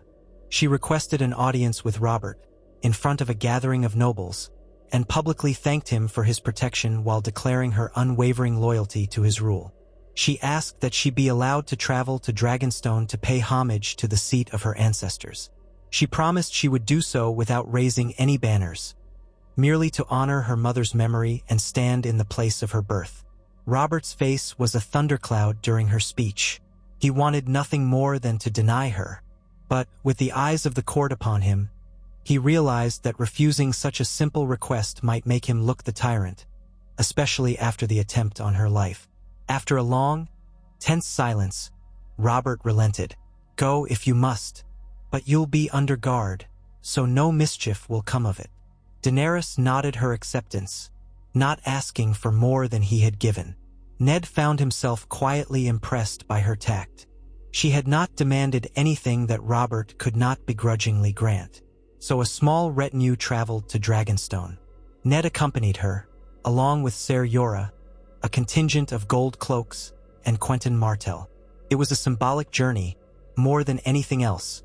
She requested an audience with Robert, in front of a gathering of nobles, and publicly thanked him for his protection while declaring her unwavering loyalty to his rule. She asked that she be allowed to travel to Dragonstone to pay homage to the seat of her ancestors. She promised she would do so without raising any banners, merely to honor her mother's memory and stand in the place of her birth. Robert's face was a thundercloud during her speech. He wanted nothing more than to deny her, but with the eyes of the court upon him, he realized that refusing such a simple request might make him look the tyrant, especially after the attempt on her life. After a long, tense silence, Robert relented. "Go if you must, but you'll be under guard, so no mischief will come of it." Daenerys nodded her acceptance, not asking for more than he had given. Ned found himself quietly impressed by her tact. She had not demanded anything that Robert could not begrudgingly grant, so a small retinue traveled to Dragonstone. Ned accompanied her, along with Ser Jorah, a contingent of gold cloaks, and Quentyn Martell. It was a symbolic journey, more than anything else.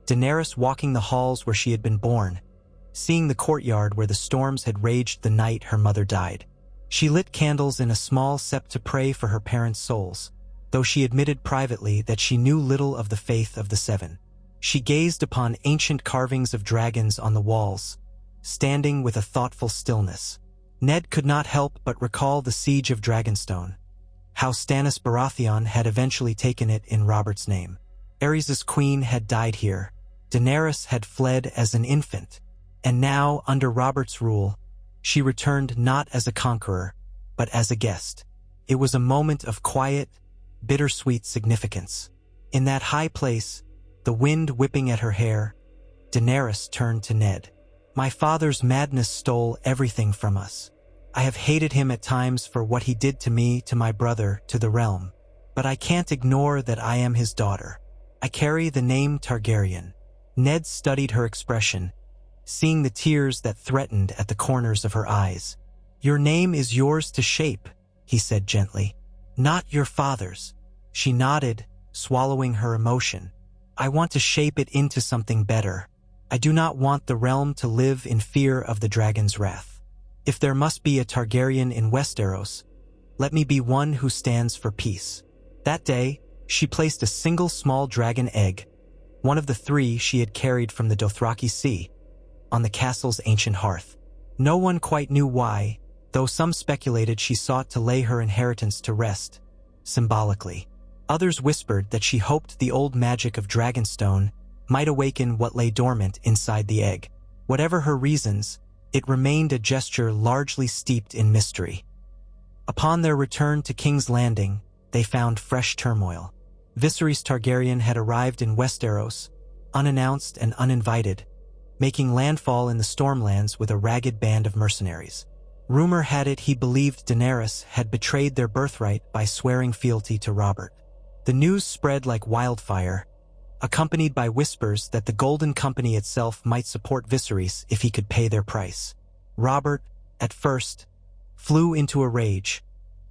Daenerys walking the halls where she had been born, seeing the courtyard where the storms had raged the night her mother died. She lit candles in a small sept to pray for her parents' souls, though she admitted privately that she knew little of the faith of the Seven. She gazed upon ancient carvings of dragons on the walls, standing with a thoughtful stillness. Ned could not help but recall the siege of Dragonstone, how Stannis Baratheon had eventually taken it in Robert's name. Aerys' queen had died here, Daenerys had fled as an infant, and now, under Robert's rule, she returned not as a conqueror, but as a guest. It was a moment of quiet, bittersweet significance. In that high place, the wind whipping at her hair, Daenerys turned to Ned. "My father's madness stole everything from us. I have hated him at times for what he did to me, to my brother, to the realm. But I can't ignore that I am his daughter. I carry the name Targaryen." Ned studied her expression, seeing the tears that threatened at the corners of her eyes. "Your name is yours to shape," he said gently, "not your father's." She nodded, swallowing her emotion. "I want to shape it into something better. I do not want the realm to live in fear of the dragon's wrath. If there must be a Targaryen in Westeros, let me be one who stands for peace." That day, she placed a single small dragon egg, one of the 3 she had carried from the Dothraki Sea, on the castle's ancient hearth. No one quite knew why, though some speculated she sought to lay her inheritance to rest, symbolically. Others whispered that she hoped the old magic of Dragonstone might awaken what lay dormant inside the egg. Whatever her reasons, it remained a gesture largely steeped in mystery. Upon their return to King's Landing, they found fresh turmoil. Viserys Targaryen had arrived in Westeros, unannounced and uninvited, making landfall in the Stormlands with a ragged band of mercenaries. Rumor had it he believed Daenerys had betrayed their birthright by swearing fealty to Robert. The news spread like wildfire, accompanied by whispers that the Golden Company itself might support Viserys if he could pay their price. Robert, at first, flew into a rage,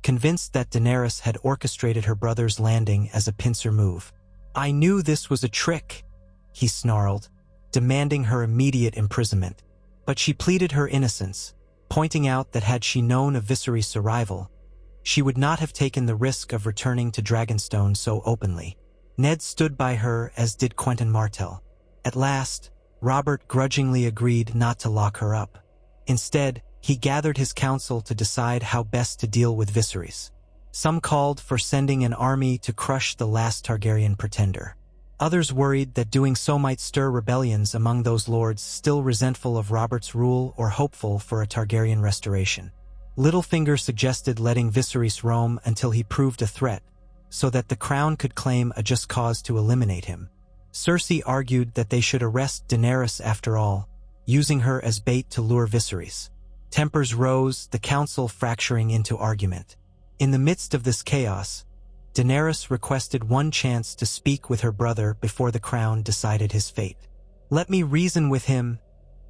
convinced that Daenerys had orchestrated her brother's landing as a pincer move. "I knew this was a trick," he snarled, demanding her immediate imprisonment. But she pleaded her innocence, pointing out that had she known of Viserys' arrival, she would not have taken the risk of returning to Dragonstone so openly. Ned stood by her, as did Quentyn Martell. At last, Robert grudgingly agreed not to lock her up. Instead, he gathered his council to decide how best to deal with Viserys. Some called for sending an army to crush the last Targaryen pretender. Others worried that doing so might stir rebellions among those lords still resentful of Robert's rule or hopeful for a Targaryen restoration. Littlefinger suggested letting Viserys roam until he proved a threat, so that the crown could claim a just cause to eliminate him. Cersei argued that they should arrest Daenerys after all, using her as bait to lure Viserys. Tempers rose, the council fracturing into argument. In the midst of this chaos, Daenerys requested one chance to speak with her brother before the crown decided his fate. "Let me reason with him,"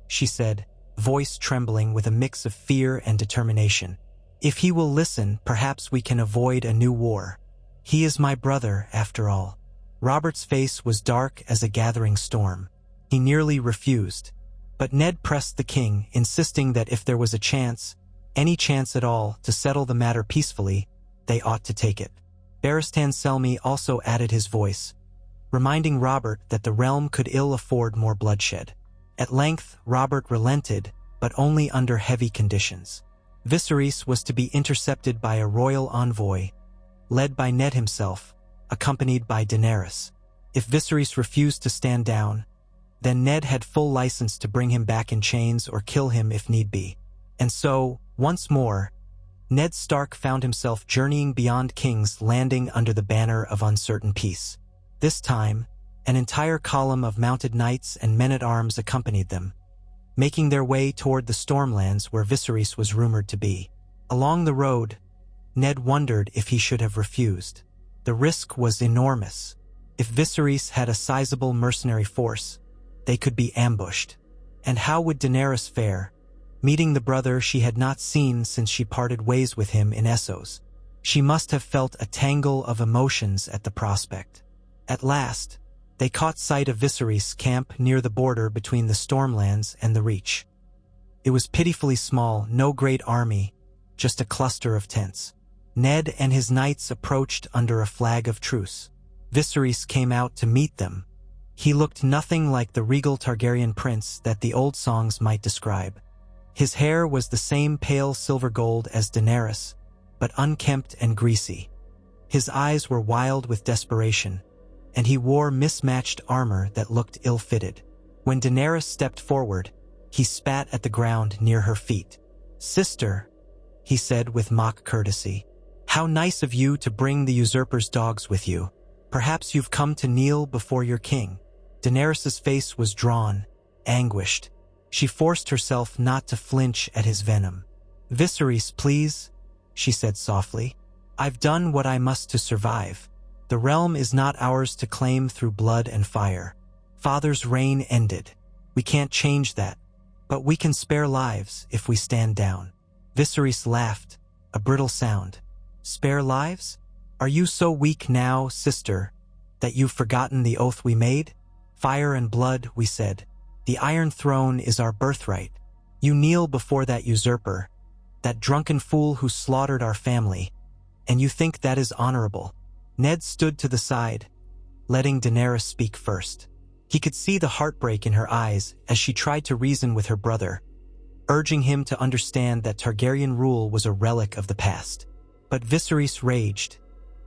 she said, voice trembling with a mix of fear and determination. "If he will listen, perhaps we can avoid a new war. He is my brother, after all." Robert's face was dark as a gathering storm. He nearly refused, but Ned pressed the king, insisting that if there was a chance, any chance at all, to settle the matter peacefully, they ought to take it. Barristan Selmy also added his voice, reminding Robert that the realm could ill afford more bloodshed. At length, Robert relented, but only under heavy conditions. Viserys was to be intercepted by a royal envoy, led by Ned himself, accompanied by Daenerys. If Viserys refused to stand down, then Ned had full license to bring him back in chains or kill him if need be. And so, once more, Ned Stark found himself journeying beyond King's Landing under the banner of uncertain peace. This time, an entire column of mounted knights and men-at-arms accompanied them, making their way toward the Stormlands where Viserys was rumored to be. Along the road, Ned wondered if he should have refused. The risk was enormous. If Viserys had a sizable mercenary force, they could be ambushed. And how would Daenerys fare, meeting the brother she had not seen since she parted ways with him in Essos? She must have felt a tangle of emotions at the prospect. At last, they caught sight of Viserys' camp near the border between the Stormlands and the Reach. It was pitifully small, no great army, just a cluster of tents. Ned and his knights approached under a flag of truce. Viserys came out to meet them. He looked nothing like the regal Targaryen prince that the old songs might describe. His hair was the same pale silver gold as Daenerys, but unkempt and greasy. His eyes were wild with desperation, and he wore mismatched armor that looked ill-fitted. When Daenerys stepped forward, he spat at the ground near her feet. "Sister," he said with mock courtesy, "how nice of you to bring the usurper's dogs with you. Perhaps you've come to kneel before your king." Daenerys' face was drawn, anguished. She forced herself not to flinch at his venom. "Viserys, please," she said softly. "I've done what I must to survive. The realm is not ours to claim through blood and fire. Father's reign ended. We can't change that, but we can spare lives if we stand down." Viserys laughed, a brittle sound. "Spare lives? Are you so weak now, sister, that you've forgotten the oath we made? Fire and blood, we said. The Iron Throne is our birthright. You kneel before that usurper, That drunken fool who slaughtered our family. And you think that is honorable?" Ned stood to the side, letting Daenerys speak first. He could see the heartbreak in her eyes as she tried to reason with her brother, urging him to understand that Targaryen rule was a relic of the past. But Viserys raged,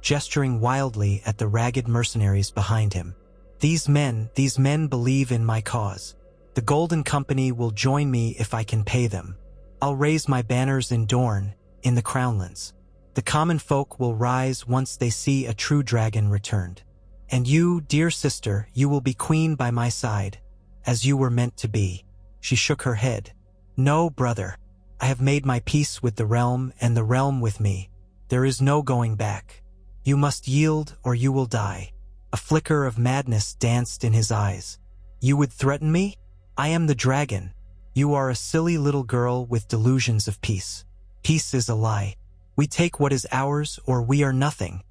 gesturing wildly at the ragged mercenaries behind him. These men believe in my cause. The Golden Company will join me if I can pay them. I'll raise my banners in Dorne, in the Crownlands. The common folk will rise once they see a true dragon returned. And you, dear sister, you will be queen by my side, as you were meant to be." She shook her head. "No, brother. I have made my peace with the realm and the realm with me. There is no going back. You must yield or you will die." A flicker of madness danced in his eyes. "You would threaten me? I am the dragon. You are a silly little girl with delusions of peace. Peace is a lie. We take what is ours or we are nothing."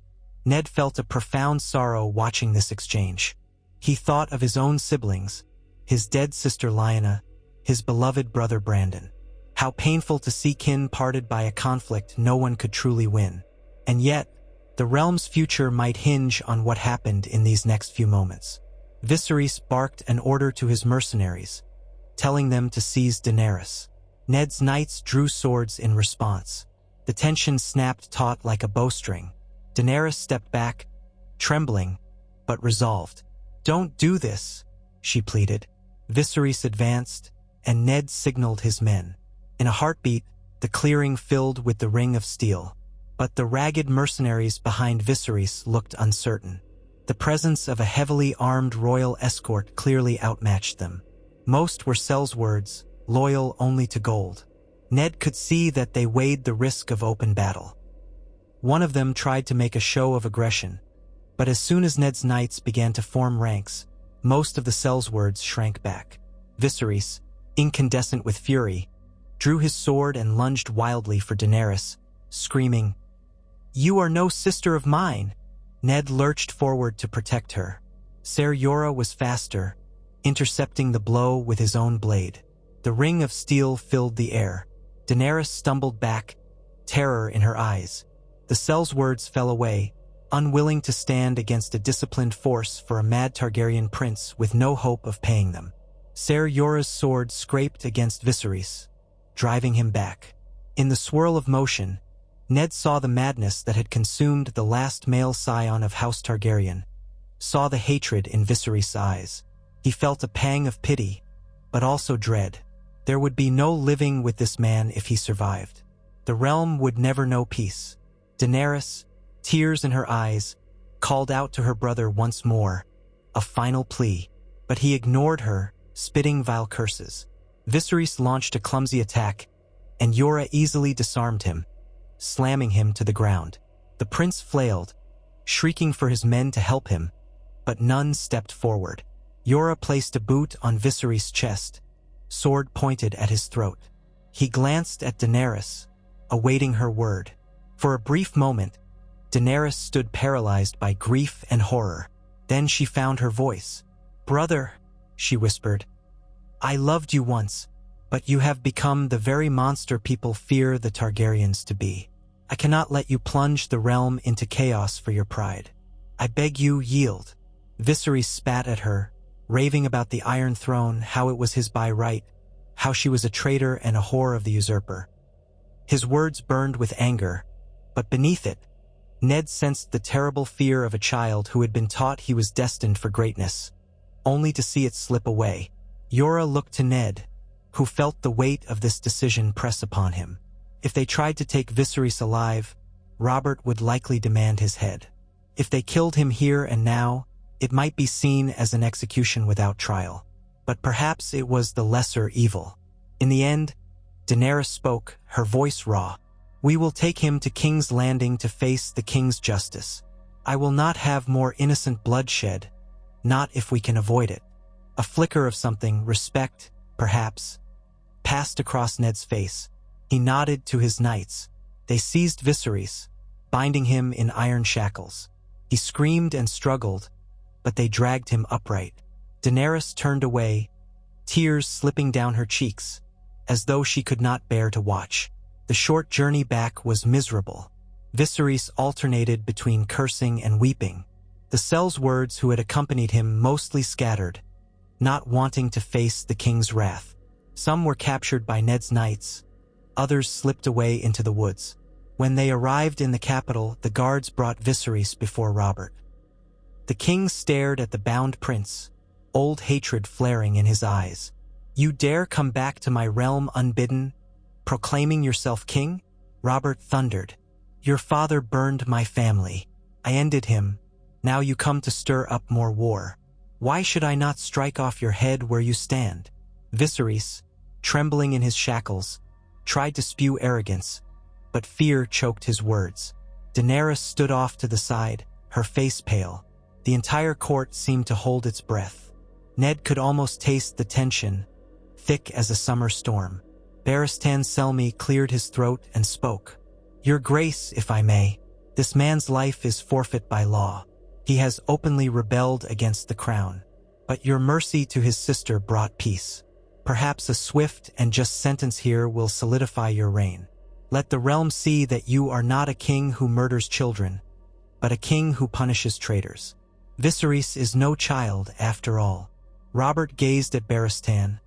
Ned felt a profound sorrow watching this exchange. He thought of his own siblings, his dead sister Lyanna, his beloved brother Brandon. How painful to see kin parted by a conflict no one could truly win. And yet, the realm's future might hinge on what happened in these next few moments. Viserys barked an order to his mercenaries, telling them to seize Daenerys. Ned's knights drew swords in response. The tension snapped taut like a bowstring. Daenerys stepped back, trembling, but resolved. "Don't do this," she pleaded. Viserys advanced, and Ned signaled his men. In a heartbeat, the clearing filled with the ring of steel. But the ragged mercenaries behind Viserys looked uncertain. The presence of a heavily armed royal escort clearly outmatched them. Most were sellswords, loyal only to gold. Ned could see that they weighed the risk of open battle. One of them tried to make a show of aggression, but as soon as Ned's knights began to form ranks, most of the sellswords shrank back. Viserys, incandescent with fury, drew his sword and lunged wildly for Daenerys, screaming, "You are no sister of mine!" Ned lurched forward to protect her. Ser Jorah was faster, intercepting the blow with his own blade. The ring of steel filled the air. Daenerys stumbled back, terror in her eyes. The sellswords fell away, unwilling to stand against a disciplined force for a mad Targaryen prince with no hope of paying them. Ser Jorah's sword scraped against Viserys, driving him back. In the swirl of motion, Ned saw the madness that had consumed the last male scion of House Targaryen, saw the hatred in Viserys' eyes. He felt a pang of pity, but also dread. There would be no living with this man if he survived. The realm would never know peace. Daenerys, tears in her eyes, called out to her brother once more, a final plea, but he ignored her, spitting vile curses. Viserys launched a clumsy attack, and Jorah easily disarmed him, slamming him to the ground. The prince flailed, shrieking for his men to help him, but none stepped forward. Jorah placed a boot on Viserys' chest, sword pointed at his throat. He glanced at Daenerys, awaiting her word. For a brief moment, Daenerys stood paralyzed by grief and horror. Then she found her voice. "Brother," she whispered, "I loved you once, but you have become the very monster people fear the Targaryens to be. I cannot let you plunge the realm into chaos for your pride. I beg you, yield." Viserys spat at her, raving about the Iron Throne, how it was his by right, how she was a traitor and a whore of the usurper. His words burned with anger, but beneath it, Ned sensed the terrible fear of a child who had been taught he was destined for greatness, only to see it slip away. Jorah looked to Ned, who felt the weight of this decision press upon him. If they tried to take Viserys alive, Robert would likely demand his head. If they killed him here and now, it might be seen as an execution without trial. But perhaps it was the lesser evil. In the end, Daenerys spoke, her voice raw. "We will take him to King's Landing to face the king's justice. I will not have more innocent bloodshed, not if we can avoid it." A flicker of something, respect, perhaps, passed across Ned's face. He nodded to his knights. They seized Viserys, binding him in iron shackles. He screamed and struggled, but they dragged him upright. Daenerys turned away, tears slipping down her cheeks, as though she could not bear to watch. The short journey back was miserable. Viserys alternated between cursing and weeping. The Sel's words who had accompanied him mostly scattered, not wanting to face the king's wrath. Some were captured by Ned's knights, others slipped away into the woods. When they arrived in the capital, the guards brought Viserys before Robert. The king stared at the bound prince, old hatred flaring in his eyes. "You dare come back to my realm unbidden, proclaiming yourself king?" Robert thundered. "Your father burned my family. I ended him. Now you come to stir up more war. Why should I not strike off your head where you stand?" Viserys, trembling in his shackles, tried to spew arrogance, but fear choked his words. Daenerys stood off to the side, her face pale. The entire court seemed to hold its breath. Ned could almost taste the tension, thick as a summer storm. Barristan Selmy cleared his throat and spoke. "Your Grace, if I may, this man's life is forfeit by law. He has openly rebelled against the crown. But your mercy to his sister brought peace. Perhaps a swift and just sentence here will solidify your reign. Let the realm see that you are not a king who murders children, but a king who punishes traitors. Viserys is no child, after all." Robert gazed at Barristan,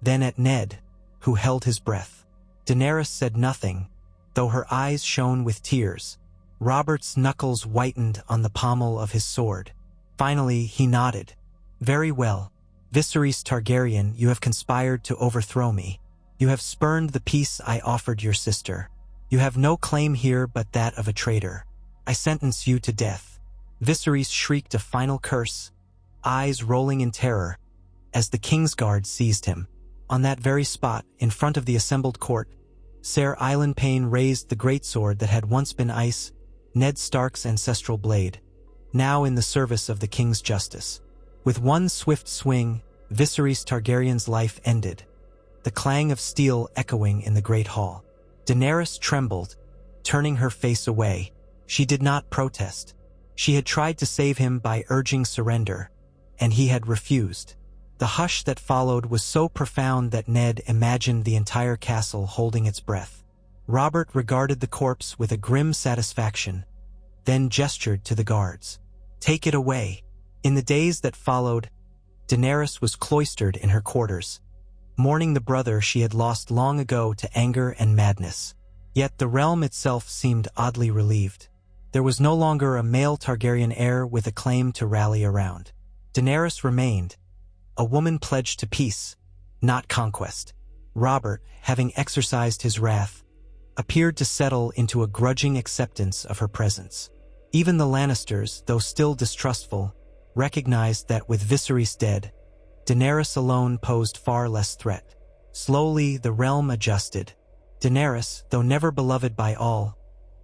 then at Ned, who held his breath. Daenerys said nothing, though her eyes shone with tears. Robert's knuckles whitened on the pommel of his sword. Finally, he nodded. "Very well. Viserys Targaryen, you have conspired to overthrow me. You have spurned the peace I offered your sister. You have no claim here but that of a traitor. I sentence you to death." Viserys shrieked a final curse, eyes rolling in terror, as the Kingsguard seized him. On that very spot, in front of the assembled court, Ser Ilan Payne raised the greatsword that had once been ice, Ned Stark's ancestral blade, now in the service of the king's justice. With one swift swing, Viserys Targaryen's life ended, the clang of steel echoing in the great hall. Daenerys trembled, turning her face away. She did not protest. She had tried to save him by urging surrender, and he had refused. The hush that followed was so profound that Ned imagined the entire castle holding its breath. Robert regarded the corpse with a grim satisfaction, then gestured to the guards. "Take it away." In the days that followed, Daenerys was cloistered in her quarters, mourning the brother she had lost long ago to anger and madness. Yet the realm itself seemed oddly relieved. There was no longer a male Targaryen heir with a claim to rally around. Daenerys remained, a woman pledged to peace, not conquest. Robert, having exercised his wrath, appeared to settle into a grudging acceptance of her presence. Even the Lannisters, though still distrustful, recognized that with Viserys dead, Daenerys alone posed far less threat. Slowly, the realm adjusted. Daenerys, though never beloved by all,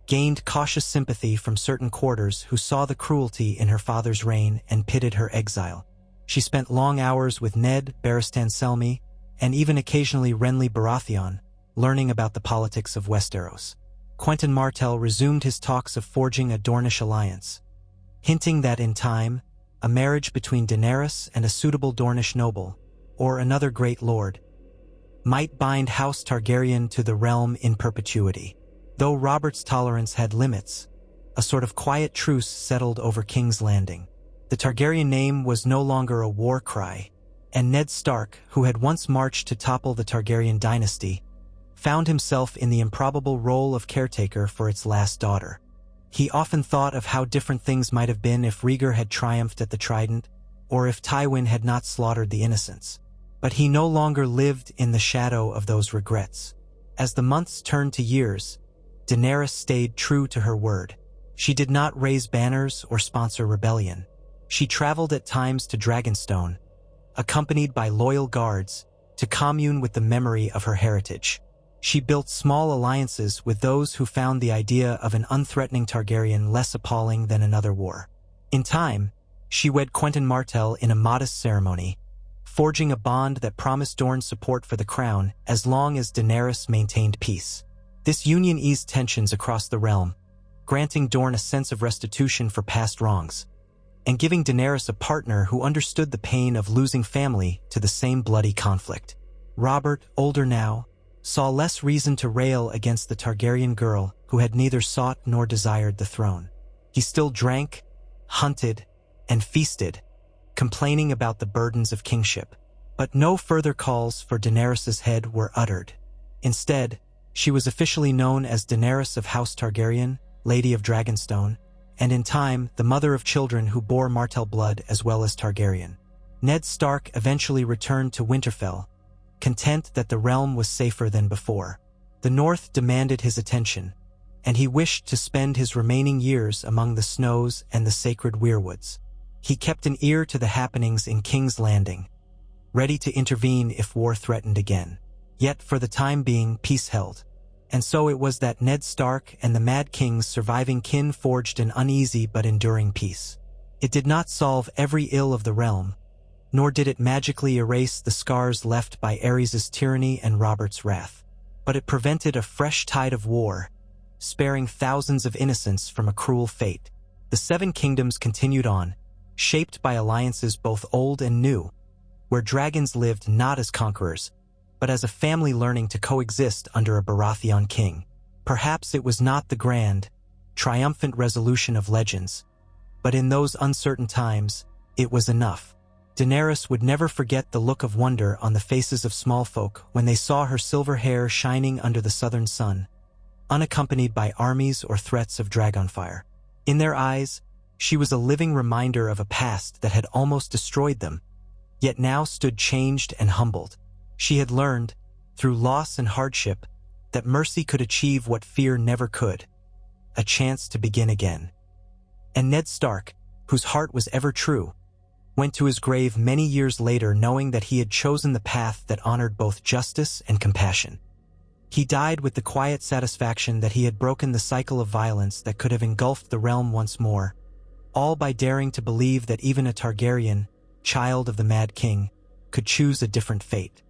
gained cautious sympathy from certain quarters who saw the cruelty in her father's reign and pitied her exile. She spent long hours with Ned, Barristan Selmy, and even occasionally Renly Baratheon, learning about the politics of Westeros. Quentyn Martell resumed his talks of forging a Dornish alliance, hinting that in time, a marriage between Daenerys and a suitable Dornish noble, or another great lord, might bind House Targaryen to the realm in perpetuity. Though Robert's tolerance had limits, a sort of quiet truce settled over King's Landing. The Targaryen name was no longer a war cry, and Ned Stark, who had once marched to topple the Targaryen dynasty, found himself in the improbable role of caretaker for its last daughter. He often thought of how different things might have been if Rhaegar had triumphed at the Trident, or if Tywin had not slaughtered the innocents. But he no longer lived in the shadow of those regrets. As the months turned to years, Daenerys stayed true to her word. She did not raise banners or sponsor rebellion. She traveled at times to Dragonstone, accompanied by loyal guards, to commune with the memory of her heritage. She built small alliances with those who found the idea of an unthreatening Targaryen less appalling than another war. In time, she wed Quentyn Martell in a modest ceremony, forging a bond that promised Dorne support for the crown as long as Daenerys maintained peace. This union eased tensions across the realm, granting Dorne a sense of restitution for past wrongs, and giving Daenerys a partner who understood the pain of losing family to the same bloody conflict. Robert, older now, saw less reason to rail against the Targaryen girl who had neither sought nor desired the throne. He still drank, hunted, and feasted, complaining about the burdens of kingship. But no further calls for Daenerys's head were uttered. Instead, she was officially known as Daenerys of House Targaryen, Lady of Dragonstone, and in time, the mother of children who bore Martell blood as well as Targaryen. Ned Stark eventually returned to Winterfell, content that the realm was safer than before. The North demanded his attention, and he wished to spend his remaining years among the snows and the sacred weirwoods. He kept an ear to the happenings in King's Landing, ready to intervene if war threatened again. Yet for the time being, peace held. And so it was that Ned Stark and the Mad King's surviving kin forged an uneasy but enduring peace. It did not solve every ill of the realm, nor did it magically erase the scars left by Aerys' tyranny and Robert's wrath. But it prevented a fresh tide of war, sparing thousands of innocents from a cruel fate. The Seven Kingdoms continued on, shaped by alliances both old and new, where dragons lived not as conquerors, but as a family learning to coexist under a Baratheon king. Perhaps it was not the grand, triumphant resolution of legends, but in those uncertain times, it was enough. Daenerys would never forget the look of wonder on the faces of small folk when they saw her silver hair shining under the southern sun, unaccompanied by armies or threats of dragonfire. In their eyes, she was a living reminder of a past that had almost destroyed them, yet now stood changed and humbled. She had learned, through loss and hardship, that mercy could achieve what fear never could, a chance to begin again. And Ned Stark, whose heart was ever true, went to his grave many years later knowing that he had chosen the path that honored both justice and compassion. He died with the quiet satisfaction that he had broken the cycle of violence that could have engulfed the realm once more, all by daring to believe that even a Targaryen, child of the Mad King, could choose a different fate.